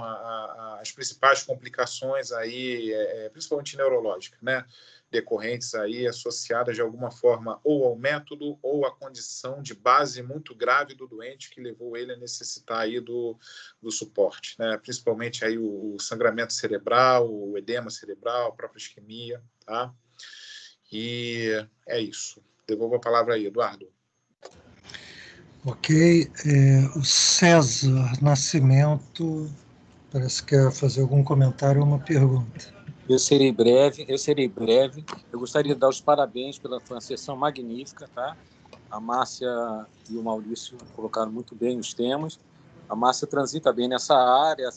as principais complicações, aí, principalmente neurológicas, né? Decorrentes aí, associadas de alguma forma ou ao método ou à condição de base muito grave do doente que levou ele a necessitar aí do suporte, né? Principalmente aí o sangramento cerebral, o edema cerebral, a própria isquemia, tá? E é isso. Devolvo a palavra aí, Eduardo. Ok. O César Nascimento parece que quer fazer algum comentário ou uma pergunta. Eu serei breve. Eu gostaria de dar os parabéns foi uma sessão magnífica, tá? A Márcia e o Maurício colocaram muito bem os temas. A Márcia transita bem nessa área,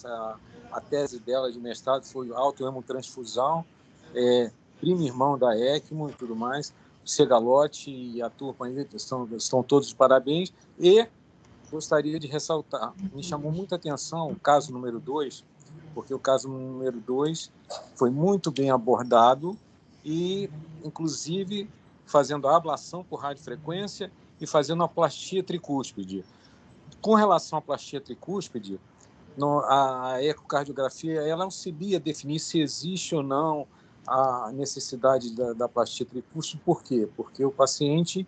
a tese dela de mestrado foi autohemotransfusão, primo irmão da ECMO e tudo mais. O Segalotti e a turma aí estão todos de parabéns. E gostaria de ressaltar, me chamou muita atenção o caso número 2, porque o caso número 2 foi muito bem abordado e, inclusive, fazendo a ablação por radiofrequência e fazendo a plastia tricúspide. Com relação à plastia tricúspide, a ecocardiografia ela auxilia a definir se existe ou não a necessidade da plastia tricúspide. Por quê? Porque o paciente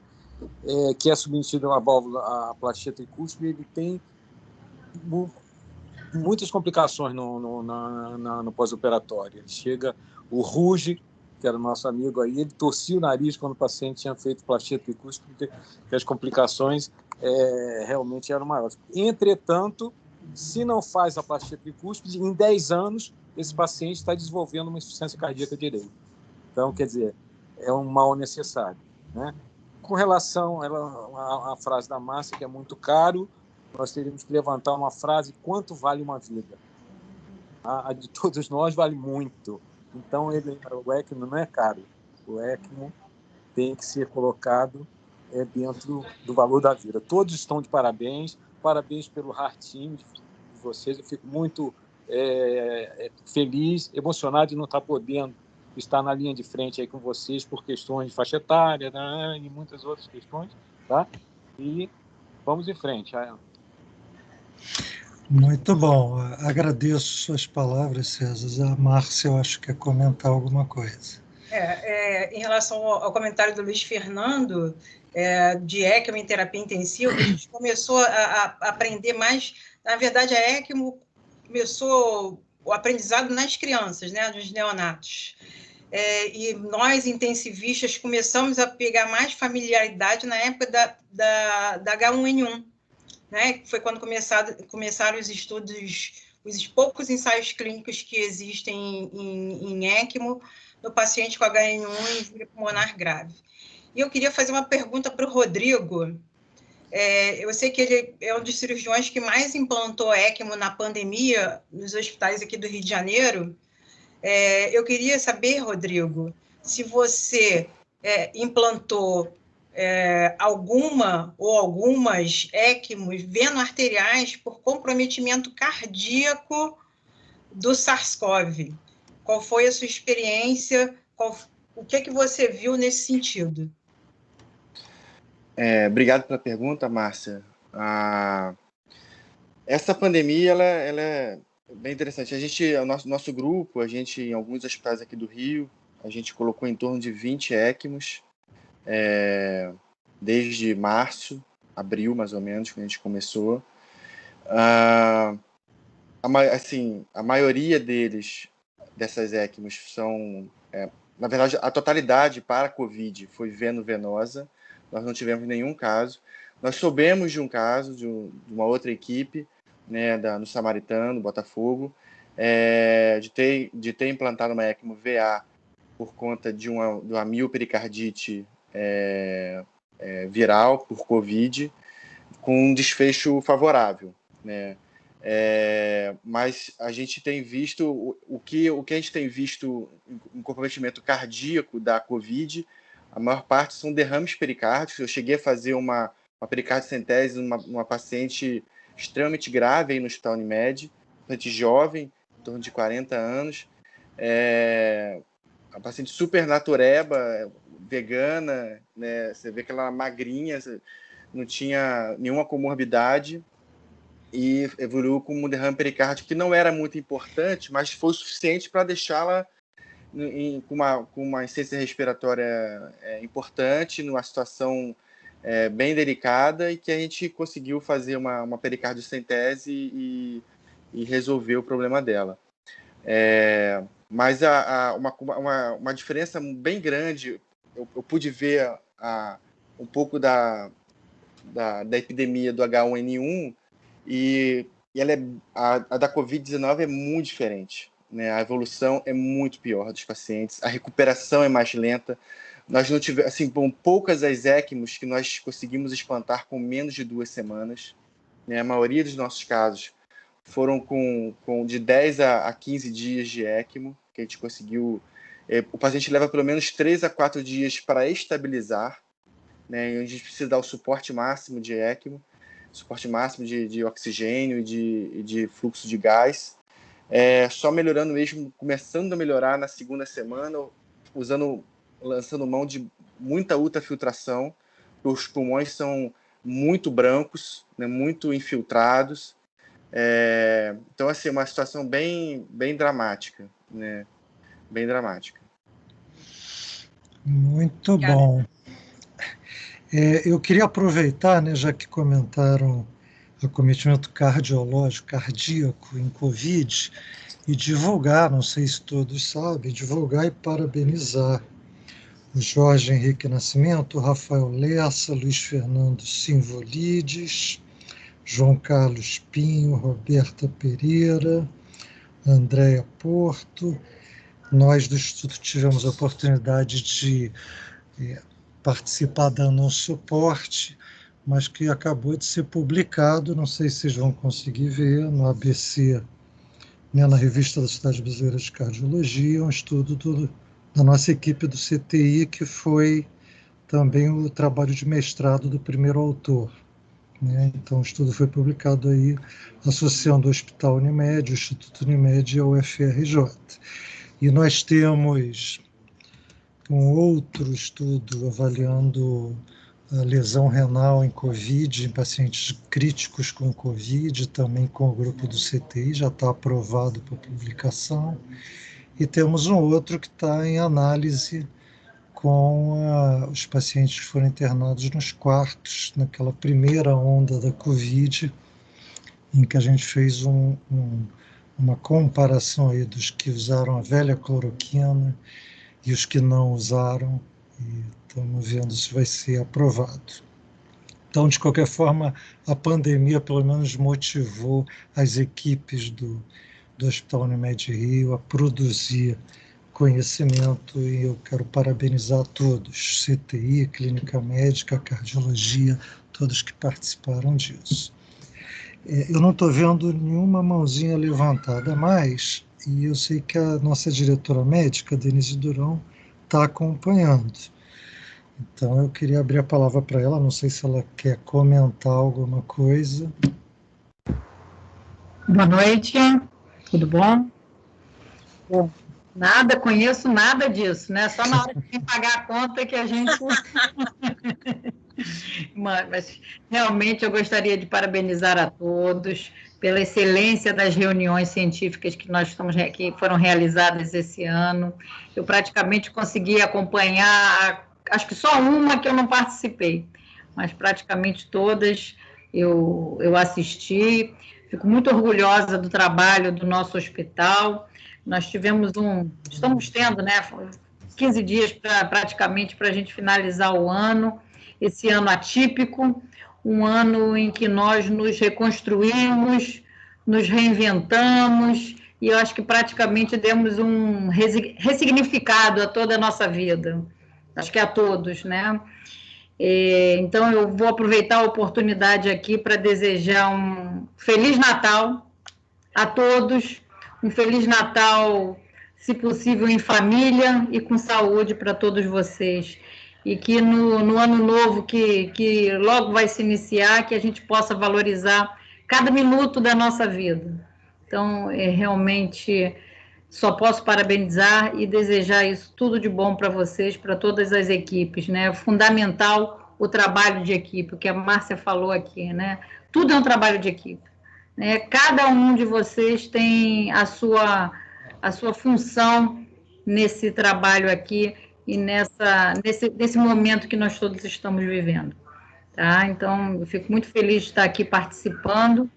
que é submetido a válvula, a plastia tricúspide, ele tem muitas complicações no pós-operatório. Ele chega, o Ruge, que era nosso amigo aí, ele torcia o nariz quando o paciente tinha feito plastia tricúspide, porque as complicações realmente eram maiores. Entretanto, se não faz a plastia tricúspide, em 10 anos, esse paciente está desenvolvendo uma insuficiência cardíaca direita. Então, quer dizer, é um mal necessário, né? Com relação à frase da Márcia, que é muito caro, nós teríamos que levantar uma frase: quanto vale uma vida? A de todos nós vale muito. Então, o ECMO não é caro. O ECMO tem que ser colocado dentro do valor da vida. Todos estão de parabéns. Parabéns pelo Heart Team de vocês. Eu fico muito feliz, emocionado de não estar podendo estar na linha de frente aí com vocês por questões de faixa etária, né, e muitas outras questões, tá? E vamos em frente. Muito bom. Agradeço suas palavras, César. A Márcia, eu acho que quer comentar alguma coisa. Em relação ao comentário do Luiz Fernando, de ECMO em terapia intensiva, a gente começou a aprender mais. Na verdade, a ECMO começou o aprendizado nas crianças, né, nos neonatos. E nós, intensivistas, começamos a pegar mais familiaridade na época da H1N1, né, que foi quando começaram os estudos, os poucos ensaios clínicos que existem em ECMO, no paciente com H1N1 e injúria pulmonar grave. E eu queria fazer uma pergunta para o Rodrigo. Eu sei que ele é um dos cirurgiões que mais implantou ECMO na pandemia nos hospitais aqui do Rio de Janeiro. Eu queria saber, Rodrigo, se você implantou alguma ou algumas ECMOs veno-arteriais por comprometimento cardíaco do SARS-CoV. Qual foi a sua experiência? O que você viu nesse sentido? Obrigado pela pergunta, Márcia. Essa pandemia ela é bem interessante. O nosso grupo, em alguns hospitais aqui do Rio, a gente colocou em torno de 20 ECMOs desde março, abril mais ou menos, que a gente começou. A maioria deles dessas ECMOs são, na verdade, a totalidade para a COVID foi veno-venosa. Nós não tivemos nenhum caso. Nós soubemos de um caso de uma outra equipe, né, no Samaritano, Botafogo, de ter implantado uma ECMO VA por conta de uma miopericardiite viral por COVID, com um desfecho favorável, né? Mas a gente tem visto o que a gente tem visto em comprometimento cardíaco da COVID, a maior parte são derrames pericárdios. Eu cheguei a fazer uma pericardicentese numa paciente extremamente grave aí no Hospital Unimed, paciente jovem, em torno de 40 anos, a paciente super natureba, vegana, né? Você vê que ela era magrinha, não tinha nenhuma comorbidade, e evoluiu com um derrame pericárdico que não era muito importante, mas foi o suficiente para deixá-la com uma insuficiência respiratória importante, numa situação bem delicada, e que a gente conseguiu fazer uma pericardiocentese e resolver o problema dela. Mas uma diferença bem grande, eu pude ver um pouco da epidemia do H1N1, e a da Covid-19 é muito diferente, né? A evolução é muito pior dos pacientes, a recuperação é mais lenta. Nós não tivemos, assim, poucas as ECMOs que nós conseguimos espantar com menos de 2 semanas, né? A maioria dos nossos casos foram com de 10 a 15 dias de ECMO, que a gente conseguiu. O paciente leva pelo menos 3 a 4 dias para estabilizar, né? E a gente precisa dar o suporte máximo de ECMO, suporte máximo de oxigênio e de fluxo de gás. Só melhorando mesmo, começando a melhorar na segunda semana, lançando mão de muita ultrafiltração, porque os pulmões são muito brancos, né, muito infiltrados. Então, assim, uma situação bem, bem dramática, né? Bem dramática. Muito bom. Eu queria aproveitar, né, já que comentaram acometimento cardíaco em Covid, e divulgar, não sei se todos sabem, divulgar e parabenizar o Jorge Henrique Nascimento, o Rafael Lessa, Luiz Fernando Simvolides, João Carlos Pinho, Roberta Pereira, Andréia Porto. Nós do Instituto tivemos a oportunidade de participar dando um suporte, mas que acabou de ser publicado, não sei se vocês vão conseguir ver, no ABC, né, na Revista da Sociedade Brasileira de Cardiologia, um estudo da nossa equipe do CTI, que foi também o trabalho de mestrado do primeiro autor, né? Então, o estudo foi publicado aí, associando o Hospital Unimed, o Instituto Unimed e a UFRJ. E nós temos um outro estudo avaliando a lesão renal em Covid, em pacientes críticos com Covid, também com o grupo do CTI, já está aprovado para publicação. E temos um outro que está em análise com os pacientes que foram internados nos quartos, naquela primeira onda da Covid, em que a gente fez uma comparação aí dos que usaram a velha cloroquina e os que não usaram, e estamos vendo se vai ser aprovado. Então, de qualquer forma, a pandemia pelo menos motivou as equipes do Hospital Unimed Rio a produzir conhecimento, e eu quero parabenizar todos, CTI, Clínica Médica, Cardiologia, todos que participaram disso. Eu não estou vendo nenhuma mãozinha levantada mais, e eu sei que a nossa diretora médica, Denise Durão, está acompanhando. Então, eu queria abrir a palavra para ela, não sei se ela quer comentar alguma coisa. Boa noite, tudo bom? Bom, conheço nada disso, né? Só na hora de pagar a conta que a gente... Mas realmente eu gostaria de parabenizar a todos pela excelência das reuniões científicas que foram realizadas esse ano. Eu praticamente consegui acompanhar, acho que só uma que eu não participei, mas praticamente todas eu assisti. Fico muito orgulhosa do trabalho do nosso hospital. Nós estamos tendo, né, 15 dias praticamente para a gente finalizar o ano, esse ano atípico, um ano em que nós nos reconstruímos, nos reinventamos, e eu acho que praticamente demos um ressignificado a toda a nossa vida, acho que a todos, né? Então, eu vou aproveitar a oportunidade aqui para desejar um Feliz Natal a todos, um Feliz Natal, se possível, em família e com saúde para todos vocês. E que no ano novo, que logo vai se iniciar, que a gente possa valorizar cada minuto da nossa vida. Então, realmente, só posso parabenizar e desejar isso tudo de bom para vocês, para todas as equipes, né? Fundamental o trabalho de equipe, o que a Márcia falou aqui, né? Tudo é um trabalho de equipe, né? Cada um de vocês tem a sua função nesse trabalho aqui e nesse momento que nós todos estamos vivendo, tá? Então, eu fico muito feliz de estar aqui participando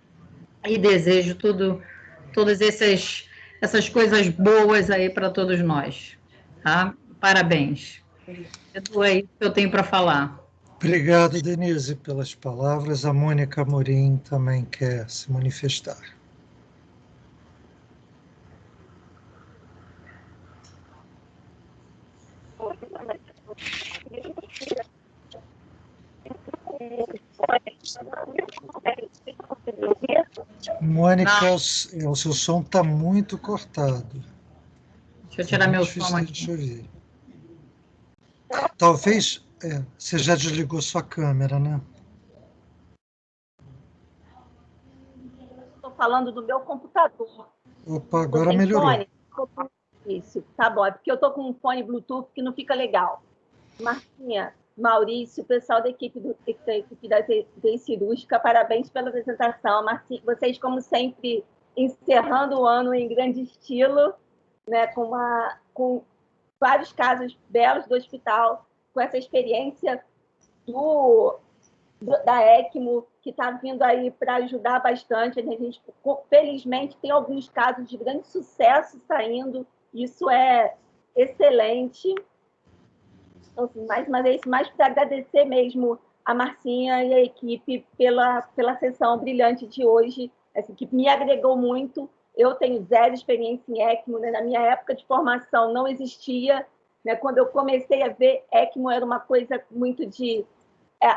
e desejo todas essas coisas boas aí para todos nós, tá? Parabéns. É isso que eu tenho para falar. Obrigado, Denise, pelas palavras. A Mônica Amorim também quer se manifestar. Mônica, o seu som está muito cortado. Deixa eu tirar meu som aqui. Deixa eu ver. Talvez você já desligou sua câmera, né? Estou falando do meu computador. Opa, agora melhorou. Isso, tá bom. É porque eu estou com um fone Bluetooth que não fica legal. Marcinha, Maurício, pessoal da equipe da TI Cirúrgica, parabéns pela apresentação. Marcinha, vocês, como sempre, encerrando o ano em grande estilo, né, com vários casos belos do hospital, com essa experiência da ECMO, que está vindo aí para ajudar bastante. A gente, felizmente, tem alguns casos de grande sucesso saindo, isso é excelente. Então, assim, mais uma vez, mais para agradecer mesmo a Marcinha e a equipe pela sessão brilhante de hoje. Essa equipe me agregou muito. Eu tenho zero experiência em ECMO, né? Na minha época de formação não existia, né? Quando eu comecei a ver ECMO, era uma coisa muito de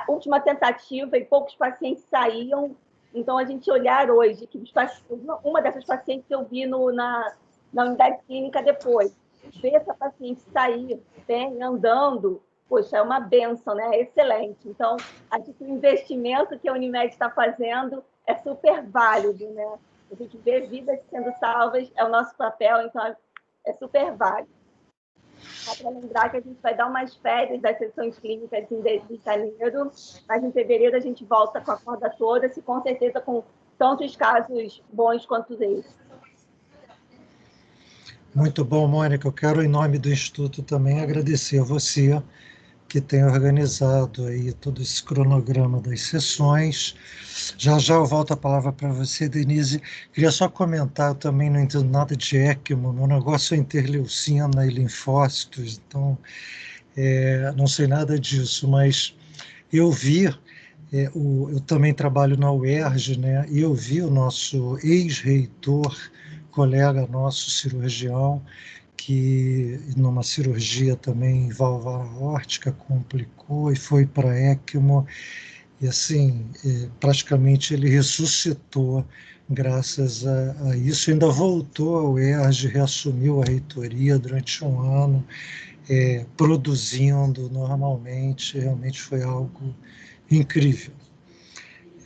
última tentativa e poucos pacientes saíam. Então, a gente olhar hoje, que uma dessas pacientes eu vi na unidade clínica depois, ver essa paciente sair bem, andando, poxa, é uma bênção, né? É excelente. Então, acho que o investimento que a Unimed está fazendo é super válido, né? A gente vê vidas sendo salvas, é o nosso papel, então é super válido. Só para lembrar que a gente vai dar umas férias das sessões clínicas em janeiro, mas em fevereiro a gente volta com a corda toda, se com certeza com tantos casos bons quanto esses. Muito bom, Mônica. Eu quero, em nome do Instituto, também agradecer a você que tem organizado aí todo esse cronograma das sessões. Já eu volto a palavra para você, Denise. Queria só comentar, eu também não entendo nada de ECMO, meu negócio é interleucina e linfócitos, então não sei nada disso, mas eu vi, eu também trabalho na UERJ, né, e eu vi o nosso ex-reitor, colega nosso, cirurgião, que numa cirurgia também valvar aórtica complicou e foi para ECMO, e assim, praticamente ele ressuscitou graças a isso, ainda voltou ao UERJ, reassumiu a reitoria durante um ano, produzindo normalmente, realmente foi algo incrível.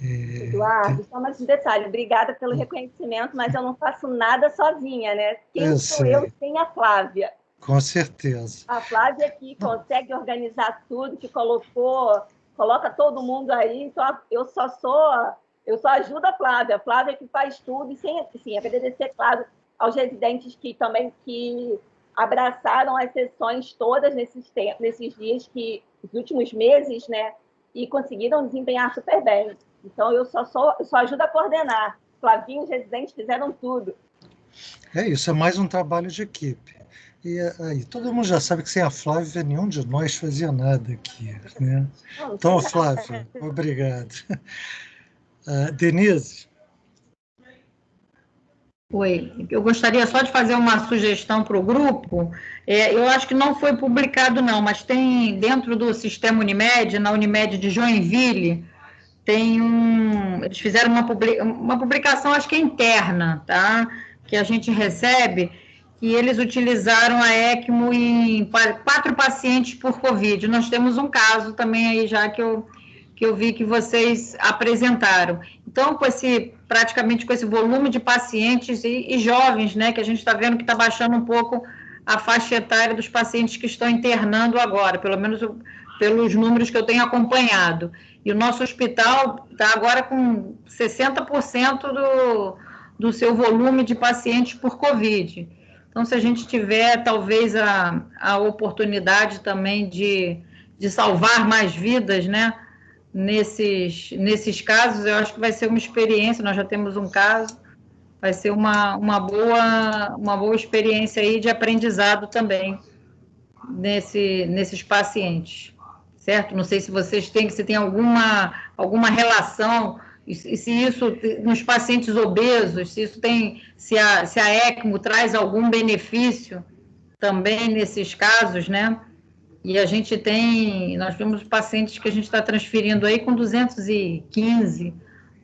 Eduardo, só mais um detalhe, obrigada pelo reconhecimento, mas eu não faço nada sozinha, né? Quem sou eu sem a Flávia? Com certeza. A Flávia que consegue organizar tudo, que coloca todo mundo aí, então eu só ajudo a Flávia que faz tudo, e sem, assim, agradecer, claro, aos residentes que abraçaram as sessões todas nesses dias, os últimos meses, né? E conseguiram desempenhar super bem. Então, eu só ajudo a coordenar. Flavinho e os residentes fizeram tudo. É isso, é mais um trabalho de equipe. E aí, todo mundo já sabe que sem a Flávia, nenhum de nós fazia nada aqui, né? Então, Flávia, obrigado. Denise? Oi, eu gostaria só de fazer uma sugestão para o grupo. Eu acho que não foi publicado, não, mas tem dentro do sistema Unimed, na Unimed de Joinville, eles fizeram uma publicação, acho que é interna, tá? Que a gente recebe, que eles utilizaram a ECMO em 4 pacientes por Covid. Nós temos um caso também aí já que eu vi que vocês apresentaram. Então, praticamente com esse volume de pacientes e jovens, né, que a gente está vendo que está baixando um pouco a faixa etária dos pacientes que estão internando agora, pelo menos pelos números que eu tenho acompanhado. E o nosso hospital está agora com 60% do seu volume de pacientes por Covid. Então, se a gente tiver, talvez, a oportunidade também de salvar mais vidas, né, nesses casos, eu acho que vai ser uma experiência, nós já temos um caso, vai ser uma boa experiência aí de aprendizado também nesses pacientes, certo? Não sei se vocês se tem alguma relação, e se isso, nos pacientes obesos, se a ECMO traz algum benefício também nesses casos, né? E nós temos pacientes que a gente está transferindo aí com 215,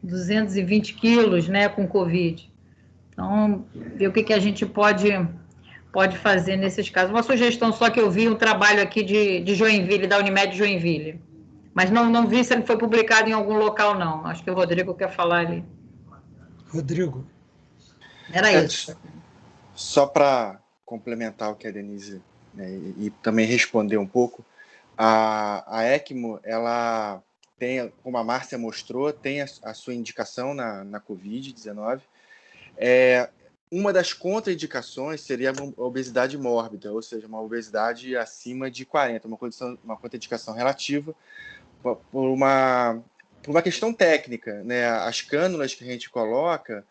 220 quilos, né, com Covid. Então, ver o que a gente pode fazer nesses casos. Uma sugestão só que eu vi, um trabalho aqui de Joinville, da Unimed Joinville. Mas não vi se ele foi publicado em algum local, não. Acho que o Rodrigo quer falar ali. Rodrigo. Era isso. Só para complementar o que a Denise, né, e também responder um pouco, a ECMO, ela tem, como a Márcia mostrou, tem a sua indicação na Covid-19. Uma das contraindicações seria a obesidade mórbida, ou seja, uma obesidade acima de 40, uma contraindicação relativa por uma questão técnica, né? As cânulas que a gente coloca,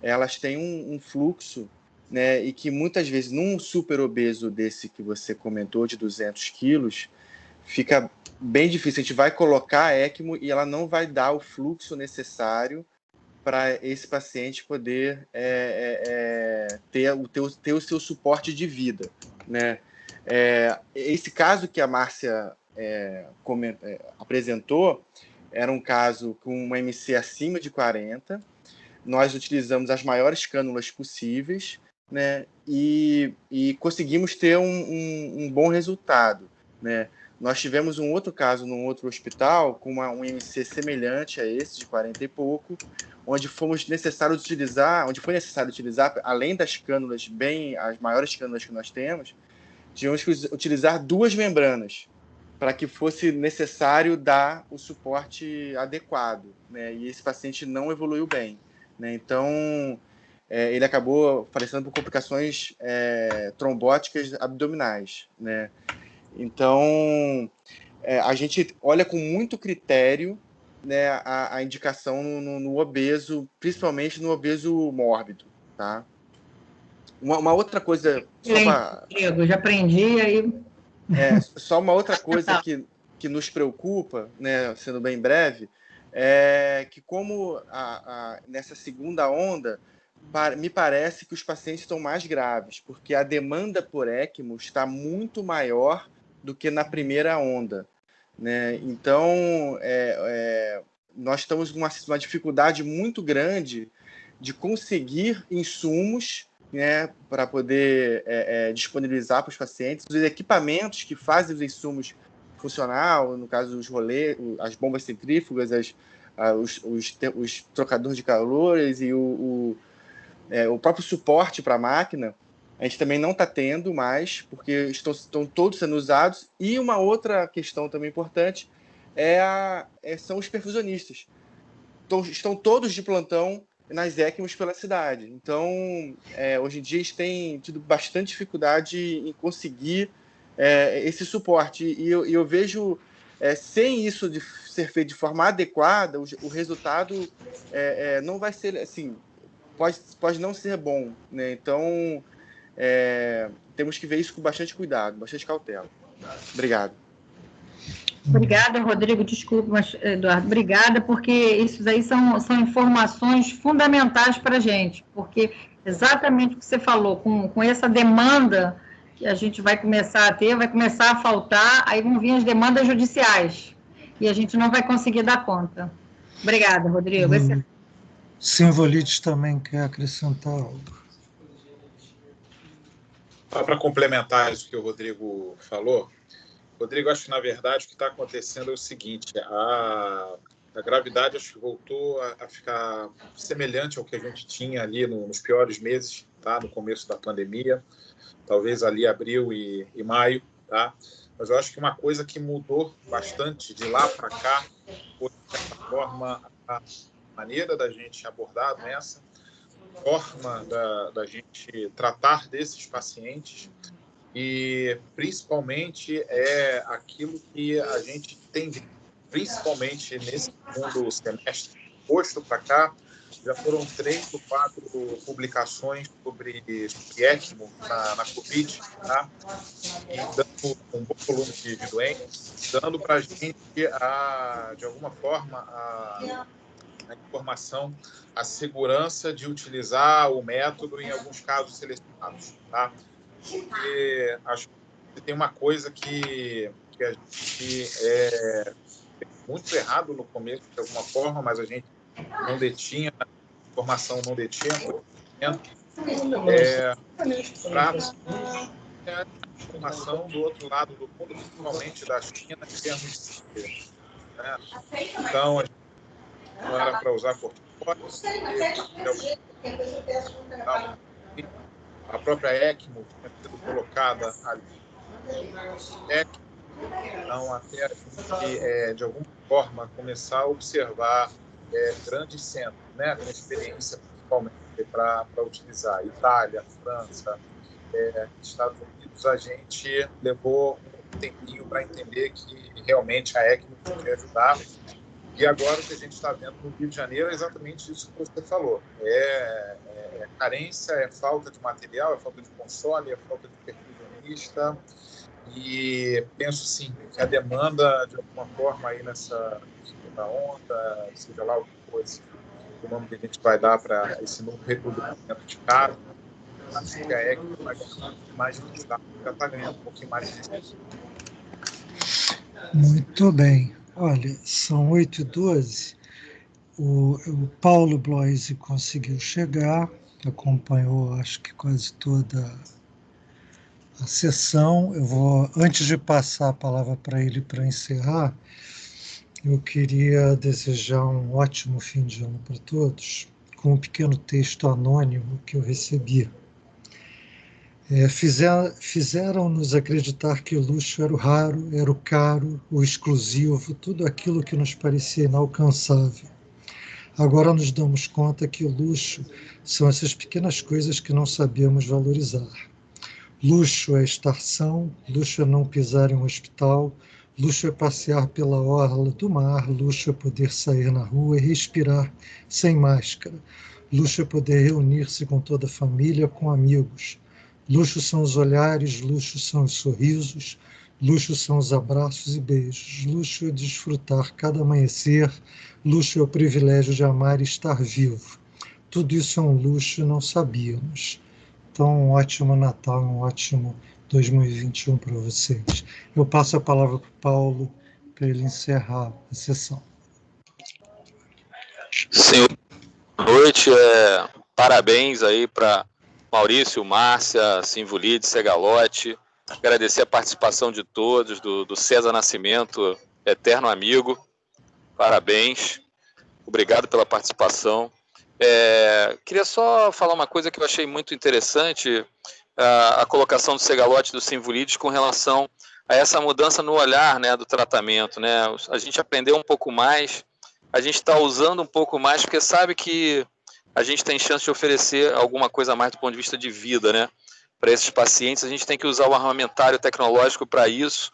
elas têm um fluxo, né? E que muitas vezes, num super obeso desse que você comentou, de 200 quilos, fica bem difícil. A gente vai colocar a ECMO e ela não vai dar o fluxo necessário para esse paciente poder ter o seu suporte de vida, né? Esse caso que a Márcia apresentou era um caso com uma MC acima de 40. Nós utilizamos as maiores cânulas possíveis, né? E conseguimos ter um bom resultado, né? Nós tivemos um outro caso num outro hospital com um MC semelhante a esse, de 40 e pouco, onde foi necessário utilizar, além das cânulas, as maiores cânulas que nós temos, tivemos que utilizar 2 membranas para que fosse necessário dar o suporte adequado, né? E esse paciente não evoluiu bem, né? Então, ele acabou falecendo por complicações trombóticas abdominais, né? Então, a gente olha com muito critério, né, a indicação no obeso, principalmente no obeso mórbido, tá? Uma outra coisa... Eu já aprendi aí... só uma outra coisa que nos preocupa, né, sendo bem breve, é que como nessa segunda onda, me parece que os pacientes estão mais graves, porque a demanda por ECMO está muito maior do que na primeira onda, né? Então, nós estamos com uma dificuldade muito grande de conseguir insumos, né, para poder disponibilizar para os pacientes os equipamentos que fazem os insumos funcionar, no caso os rolês, as bombas centrífugas, os trocadores de calores e o próprio suporte para a máquina. A gente também não está tendo mais, porque estão todos sendo usados. E uma outra questão também importante são os perfusionistas. Estão todos de plantão nas ECMOs pela cidade. Então, hoje em dia, a gente tem tido bastante dificuldade em conseguir esse suporte. E eu vejo, sem isso de ser feito de forma adequada, o resultado não vai ser assim. pode não ser bom, né? Então, temos que ver isso com bastante cuidado, bastante cautela. Obrigado. Obrigada, Rodrigo. Desculpa, mas, Eduardo, obrigada, porque isso aí são informações fundamentais para a gente, porque exatamente o que você falou, com essa demanda que a gente vai começar a ter, vai começar a faltar, aí vão vir as demandas judiciais, e a gente não vai conseguir dar conta. Obrigada, Rodrigo. Simvolides também quer acrescentar algo. Só para complementar isso que o Rodrigo falou, Rodrigo, acho que, na verdade, o que está acontecendo é o seguinte, a gravidade acho que voltou a ficar semelhante ao que a gente tinha ali nos piores meses, tá? No começo da pandemia, talvez ali abril e maio, tá? Mas eu acho que uma coisa que mudou bastante de lá para cá foi, de certa forma, a maneira da gente abordar a doença, forma da gente tratar desses pacientes, e principalmente é aquilo que a gente tem, principalmente nesse segundo semestre, agosto para cá, já foram 3 ou 4 publicações sobre ECMO na Covid, tá? E dando um bom volume de doentes, dando para a gente, de alguma forma, a informação, a segurança de utilizar o método em alguns casos selecionados, tá? Porque acho que tem uma coisa que a gente muito errado no começo, de alguma forma, mas a gente não detinha, a informação não detinha, para a informação do outro lado do mundo, principalmente da China, em termos de... Né? Então, a gente não era para usar corticoides, a própria ECMO tinha sido colocada ali. Então, até a gente, de alguma forma, começar a observar grandes centros, né, com experiência principalmente para utilizar. Itália, França, Estados Unidos, a gente levou um tempinho para entender que realmente a ECMO podia ajudar. E agora o que a gente está vendo no Rio de Janeiro é exatamente isso que você falou. É carência, é falta de material, é falta de console, é falta de perfusionista. E penso, sim, que a demanda, de alguma forma, aí nessa segunda onda, seja lá o que for o nome que a gente vai dar para esse novo recrutamento de casos, acho que a ECMO vai ganhar mais de destaque, já está ganhando um pouquinho mais de destaque. Muito bem. Olha, são 8h12. O Paulo Bloise conseguiu chegar, acompanhou, acho que quase toda a sessão. Eu vou, antes de passar a palavra para ele para encerrar, eu queria desejar um ótimo fim de ano para todos, com um pequeno texto anônimo que eu recebi. Fizeram-nos acreditar que o luxo era o raro, era o caro, o exclusivo, tudo aquilo que nos parecia inalcançável. Agora nos damos conta que o luxo são essas pequenas coisas que não sabíamos valorizar. Luxo é estar são, luxo é não pisar em um hospital, luxo é passear pela orla do mar, luxo é poder sair na rua e respirar sem máscara, luxo é poder reunir-se com toda a família, com amigos. Luxo são os olhares, luxo são os sorrisos, luxo são os abraços e beijos, luxo é desfrutar cada amanhecer, luxo é o privilégio de amar e estar vivo. Tudo isso é um luxo e não sabíamos. Então, um ótimo Natal, um ótimo 2021 para vocês. Eu passo a palavra para o Paulo, para ele encerrar a sessão. Senhor, boa noite. Parabéns aí para Maurício, Márcia, Simvolides, Segalotti. Agradecer a participação de todos, do César Nascimento, eterno amigo. Parabéns. Obrigado pela participação. Queria só falar uma coisa que eu achei muito interessante, a colocação do Segalotti e do Simvolides com relação a essa mudança no olhar, né, do tratamento, né? A gente aprendeu um pouco mais, a gente está usando um pouco mais, porque sabe que a gente tem chance de oferecer alguma coisa a mais do ponto de vista de vida, né? Para esses pacientes, a gente tem que usar o armamentário tecnológico para isso,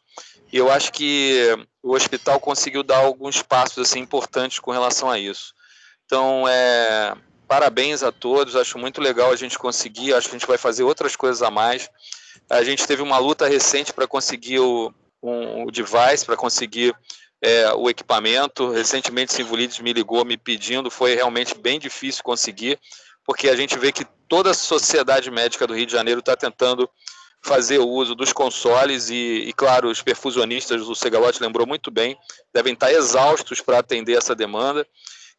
e eu acho que o hospital conseguiu dar alguns passos assim, importantes com relação a isso. Então, parabéns a todos, acho muito legal a gente conseguir, acho que a gente vai fazer outras coisas a mais. A gente teve uma luta recente para conseguir o device, para conseguir o equipamento. Recentemente, Simvulides me ligou me pedindo, foi realmente bem difícil conseguir, porque a gente vê que toda a sociedade médica do Rio de Janeiro está tentando fazer o uso dos consoles e, claro, os perfusionistas, o Segalotti lembrou muito bem, devem estar exaustos para atender essa demanda.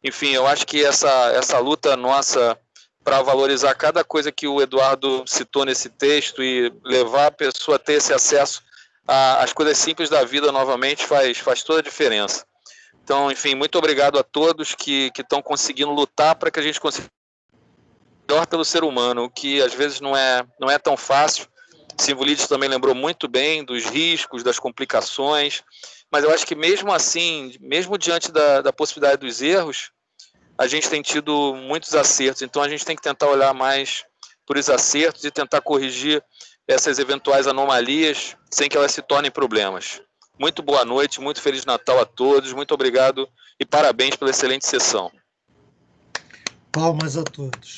Enfim, eu acho que essa luta nossa para valorizar cada coisa que o Eduardo citou nesse texto e levar a pessoa a ter esse acesso às coisas simples da vida novamente faz toda a diferença. Então, enfim, muito obrigado a todos que estão conseguindo lutar para que a gente consiga melhor pelo ser humano, o que às vezes não é tão fácil. Simvulides também lembrou muito bem dos riscos, das complicações, mas eu acho que mesmo assim, mesmo diante da possibilidade dos erros, a gente tem tido muitos acertos, então a gente tem que tentar olhar mais por os acertos e tentar corrigir essas eventuais anomalias sem que elas se tornem problemas. Muito boa noite, muito Feliz Natal a todos, muito obrigado e parabéns pela excelente sessão. Palmas a todos.